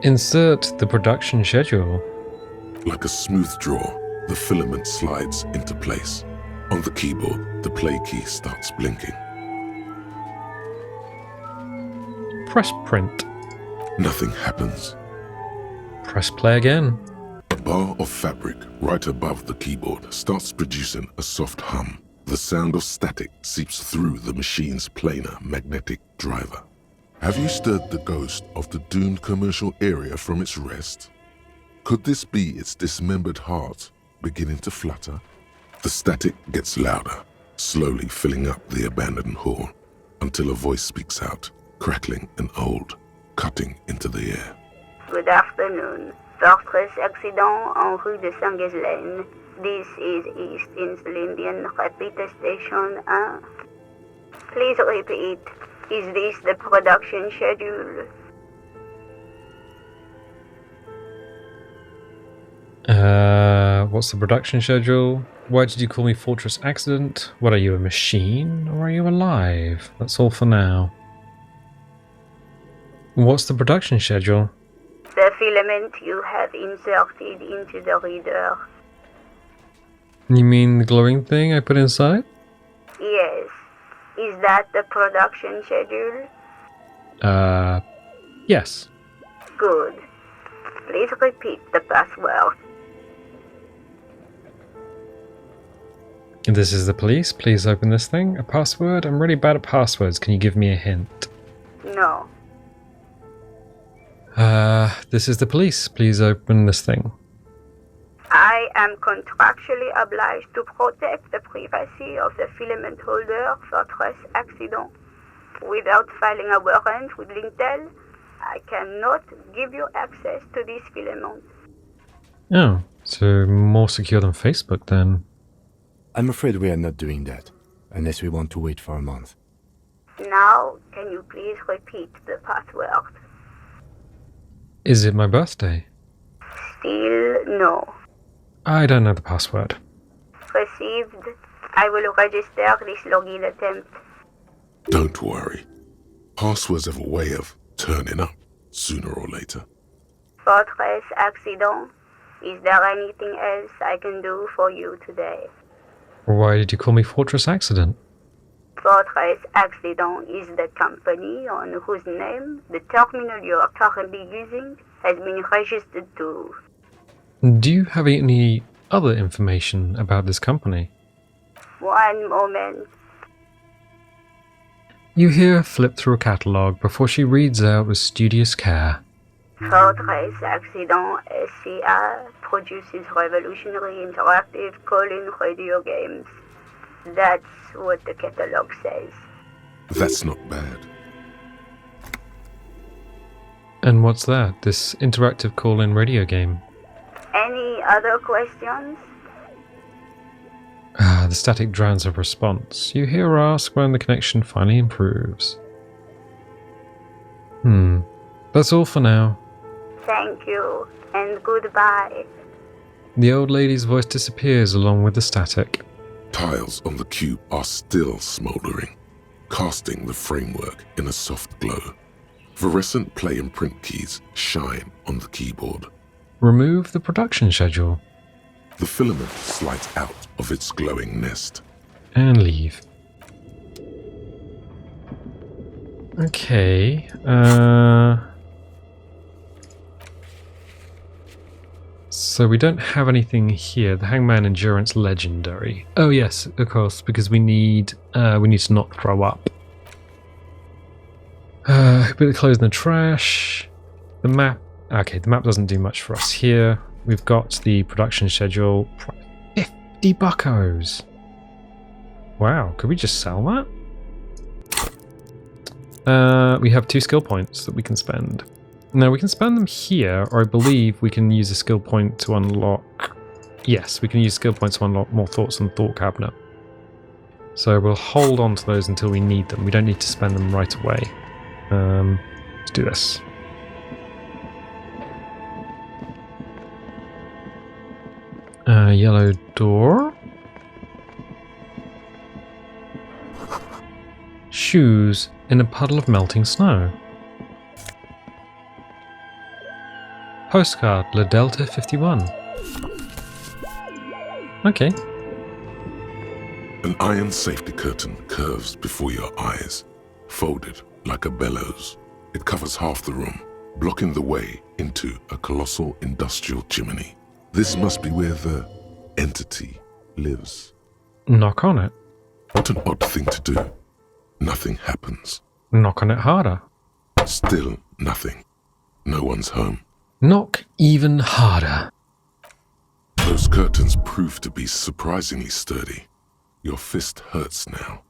Insert the production schedule. Like a smooth draw, the filament slides into place. On the keyboard, the play key starts blinking. Press print. Nothing happens. Press play again. A bar of fabric right above the keyboard starts producing a soft hum. The sound of static seeps through the machine's planar magnetic driver. Have you stirred the ghost of the doomed commercial area from its rest? Could this be its dismembered heart beginning to flutter? The static gets louder, slowly filling up the abandoned hall, until a voice speaks out, crackling and old, cutting into the air. Good afternoon. Fortress accident en rue de Saint-Ghislaine. This is East Insulindian Repeater Station 1. Please repeat. Is this the production schedule? What's the production schedule? Why did you call me Fortress Accident? What, are you a machine or are you alive? That's all for now. What's the production schedule? The filament you have inserted into the reader. You mean the glowing thing I put inside? Yes. Is that the production schedule? Yes. Good. Please repeat the password. This is the police. Please open this thing. A password? I'm really bad at passwords. Can you give me a hint? No. This is the police. Please open this thing. I am contractually obliged to protect the privacy of the filament holder for Fortress Accident. Without filing a warrant with Lintel, I cannot give you access to this filament. Oh, so more secure than Facebook then. I'm afraid we are not doing that, unless we want to wait for a month. Now, can you please repeat the password? Is it my birthday? Still no. I don't know the password. Received. I will register this login attempt. Don't worry. Passwords have a way of turning up sooner or later. Fortress accident. Is there anything else I can do for you today? Why did you call me Fortress Accident? Fortress Accident is the company on whose name the terminal you are currently using has been registered to. Do you have any other information about this company? One moment. You hear her flip through a catalogue before she reads out with studious care. Fortress Accident SCA produces revolutionary interactive call-in radio games. That's what the catalog says. That's not bad. And what's that? This interactive call-in radio game? Any other questions? The static drowns her response. You hear her ask when the connection finally improves. That's all for now. Thank you, and goodbye. The old lady's voice disappears along with the static. Tiles on the cube are still smouldering, casting the framework in a soft glow. Fluorescent play and print keys shine on the keyboard. Remove the production schedule. The filament slides out of its glowing nest. And leave. Okay, so we don't have anything here. The Hangman Endurance Legendary. Oh yes, of course, because we need to not throw up. Bit of clothes in the trash. The map. Okay, the map doesn't do much for us here. We've got the production schedule. 50 buckos. Wow, could we just sell that? We have 2 skill points that we can spend. Now we can spend them here, or I believe we can use a skill point to unlock... Yes, we can use skill points to unlock more thoughts in the thought cabinet. So we'll hold on to those until we need them. We don't need to spend them right away. Let's do this. Yellow door. Shoes in a puddle of melting snow. Postcard, La Delta 51. Okay. An iron safety curtain curves before your eyes, folded like a bellows. It covers half the room, blocking the way into a colossal industrial chimney. This must be where the entity lives. Knock on it. What an odd thing to do. Nothing happens. Knock on it harder. Still nothing. No one's home. Knock even harder. Those curtains prove to be surprisingly sturdy. Your fist hurts now.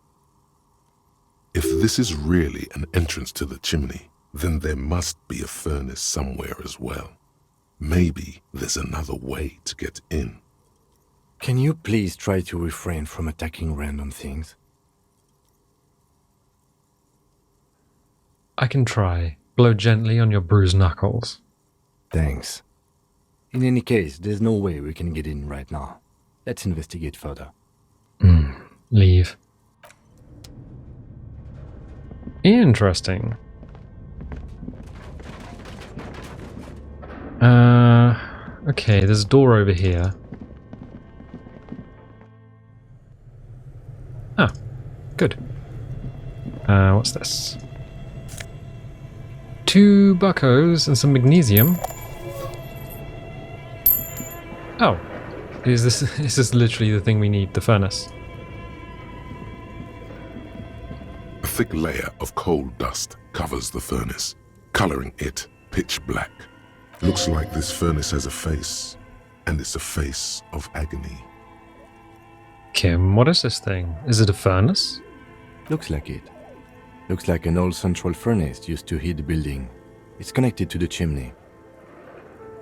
If this is really an entrance to the chimney, then there must be a furnace somewhere as well. Maybe there's another way to get in. Can you please try to refrain from attacking random things? I can try. Blow gently on your bruised knuckles. Thanks. In any case, there's no way we can get in right now. Let's investigate further. Leave. Interesting. Okay, there's a door over here. Ah, good. What's this? 2 buckos and some magnesium. Oh, is this literally the thing we need, the furnace? A thick layer of coal dust covers the furnace, coloring it pitch black. Looks like this furnace has a face, and it's a face of agony. Kim, what is this thing? Is it a furnace? Looks like it. Looks like an old central furnace used to heat the building. It's connected to the chimney.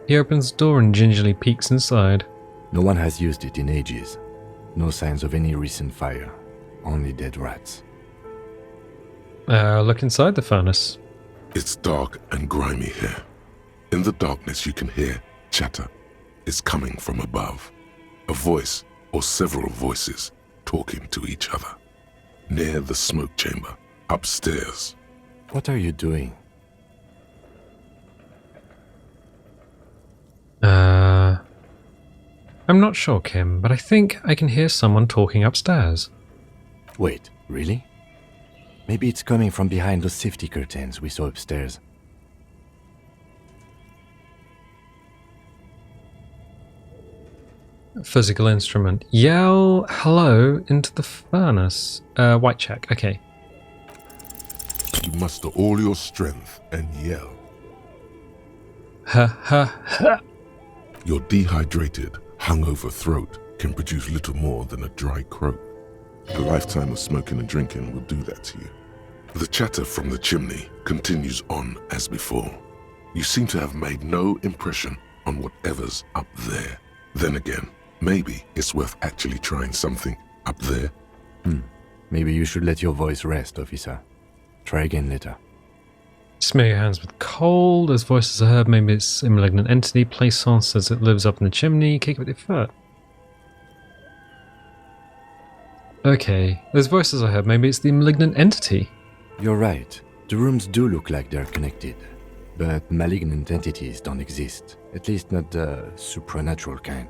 He opens the door and gingerly peeks inside. No one has used it in ages. No signs of any recent fire. Only dead rats. Look inside the furnace. It's dark and grimy here. In the darkness you can hear chatter. It's coming from above. A voice or several voices talking to each other. Near the smoke chamber, upstairs. What are you doing? I'm not sure, Kim, but I think I can hear someone talking upstairs. Wait, really? Maybe it's coming from behind those safety curtains we saw upstairs. Physical instrument. Yell hello into the furnace. White check. Okay. You muster all your strength and yell. Ha ha ha. Your dehydrated, hungover throat can produce little more than a dry croak. A lifetime of smoking and drinking will do that to you. The chatter from the chimney continues on as before. You seem to have made no impression on whatever's up there. Then again, maybe it's worth actually trying something up there. Maybe you should let your voice rest, officer. Try again later. Smear your hands with coal. Those voices are heard. Maybe it's a malignant entity. Plaisance says it lives up in the chimney. Kick it with your foot. Okay. Those voices I heard. Maybe it's the malignant entity. You're right. The rooms do look like they're connected. But malignant entities don't exist. At least not the supernatural kind.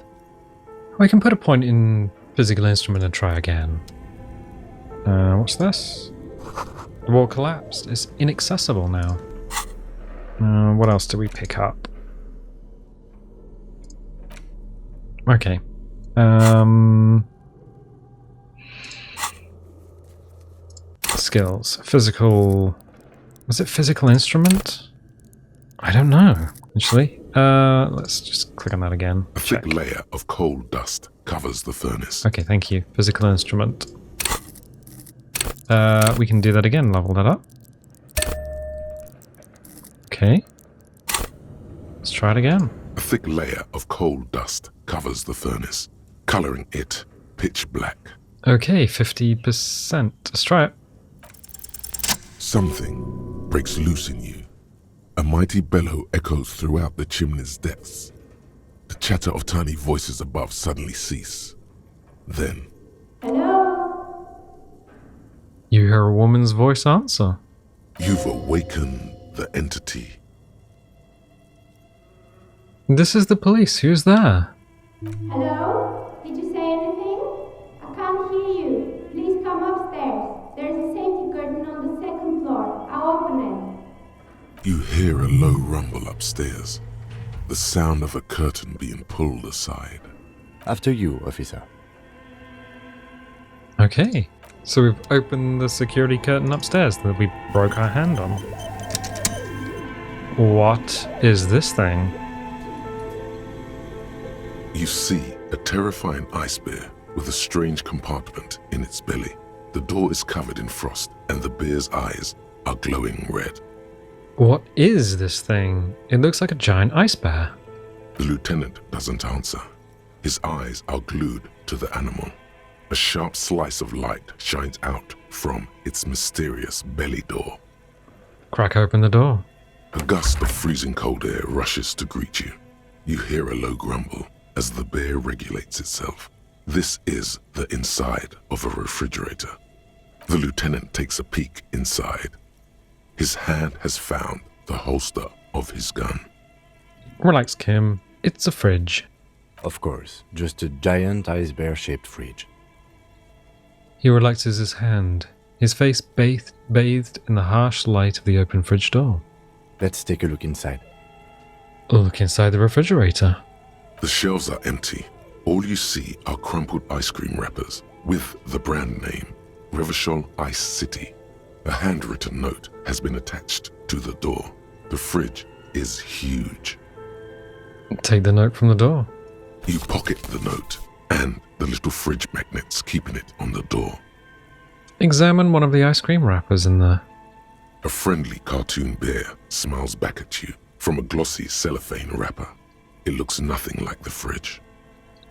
We can put a point in physical instrument and try again. What's this? The wall collapsed. It's inaccessible now. What else do we pick up? Okay. Skills. Physical... Was it physical instrument? I don't know, actually. Let's just click on that again. A thick layer of coal dust covers the furnace. Okay, thank you. Physical instrument. We can do that again, level that up. Okay. Let's try it again. A thick layer of coal dust covers the furnace, coloring it pitch black. Okay, 50%. Let's try it. Something breaks loose in you. A mighty bellow echoes throughout the chimney's depths. The chatter of tiny voices above suddenly cease. Then... Hello? You hear a woman's voice answer. You've awakened the entity. This is the police. Who's there? Hello? Did you say anything? I can't hear you. Please come upstairs. There's a safety curtain on the second floor. I'll open it. You hear a low rumble upstairs. The sound of a curtain being pulled aside. After you, officer. Okay. So we've opened the security curtain upstairs that we broke our hand on. What is this thing? You see a terrifying ice bear with a strange compartment in its belly. The door is covered in frost and the bear's eyes are glowing red. What is this thing? It looks like a giant ice bear. The lieutenant doesn't answer. His eyes are glued to the animal. A sharp slice of light shines out from its mysterious belly door. Crack open the door. A gust of freezing cold air rushes to greet you. You hear a low grumble as the bear regulates itself. This is the inside of a refrigerator. The lieutenant takes a peek inside. His hand has found the holster of his gun. Relax, Kim. It's a fridge. Of course, just a giant ice bear-shaped fridge. He relaxes his hand, his face bathed in the harsh light of the open fridge door. Let's take a look inside. Look inside the refrigerator. The shelves are empty. All you see are crumpled ice cream wrappers with the brand name, Revachol Ice City. A handwritten note has been attached to the door. The fridge is huge. Take the note from the door. You pocket the note and the little fridge magnets keeping it on the door. Examine one of the ice cream wrappers in there. A friendly cartoon bear smiles back at you from a glossy cellophane wrapper. It looks nothing like the fridge.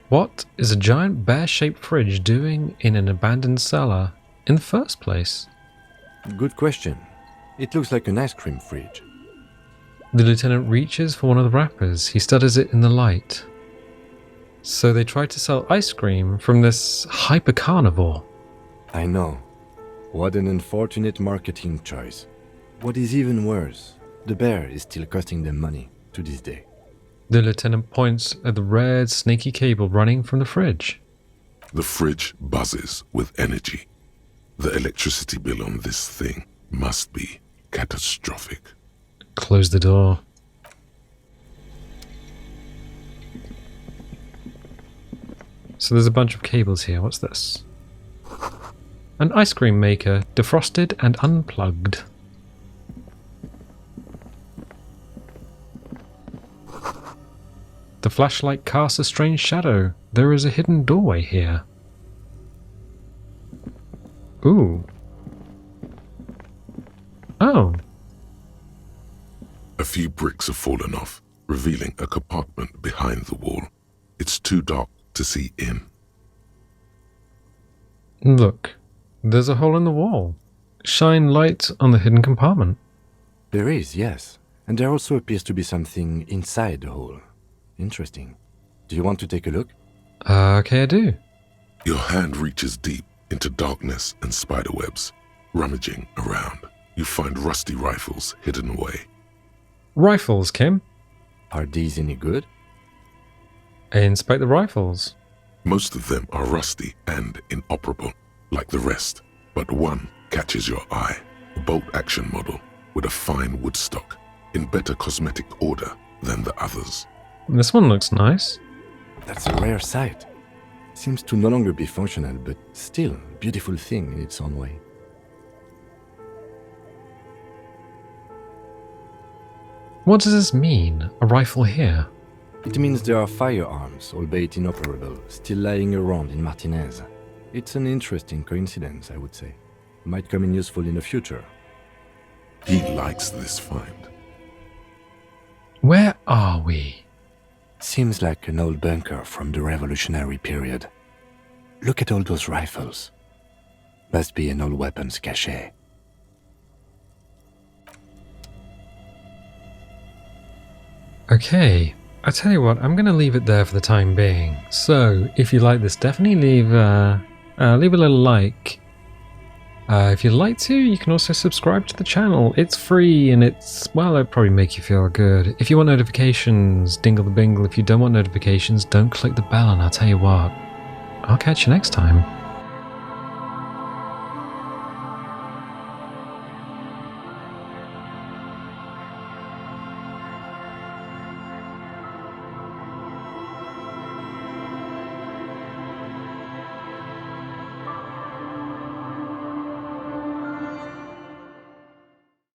What is a giant bear-shaped fridge doing in an abandoned cellar in the first place? Good question. It looks like an ice cream fridge. The lieutenant reaches for one of the wrappers. He studies it in the light. So they tried to sell ice cream from this hyper carnivore. I know. What an unfortunate marketing choice. What is even worse, the bear is still costing them money to this day. The lieutenant points at the red, snaky cable running from the fridge. The fridge buzzes with energy. The electricity bill on this thing must be catastrophic. Close the door. So there's a bunch of cables here. What's this? An ice cream maker, defrosted and unplugged. The flashlight casts a strange shadow. There is a hidden doorway here. Ooh. Oh. A few bricks have fallen off, revealing a compartment behind the wall. It's too dark to see in. Look, there's a hole in the wall. Shine light on the hidden compartment. There is, yes. And there also appears to be something inside the hole. Interesting. Do you want to take a look? Okay, I do. Your hand reaches deep into darkness and spiderwebs. Rummaging around, you find rusty rifles hidden away. Rifles, Kim. Are these any good? Inspect the rifles. Most of them are rusty and inoperable, like the rest, but one catches your eye. A bolt-action model with a fine wood stock, in better cosmetic order than the others. This one looks nice. That's a rare sight. Seems to no longer be functional, but still a beautiful thing in its own way. What does this mean? A rifle here? It means there are firearms, albeit inoperable, still lying around in Martinez. It's an interesting coincidence, I would say. Might come in useful in the future. He likes this find. Where are we? Seems like an old bunker from the revolutionary period. Look at all those rifles. Must be an old weapons cache. Okay, I tell you what, I'm going to leave it there for the time being. So, if you like this, definitely leave a little like. If you'd like to, you can also subscribe to the channel. It's free and it'll probably make you feel good. If you want notifications, dingle the bingle. If you don't want notifications, don't click the bell, and I'll tell you what, I'll catch you next time.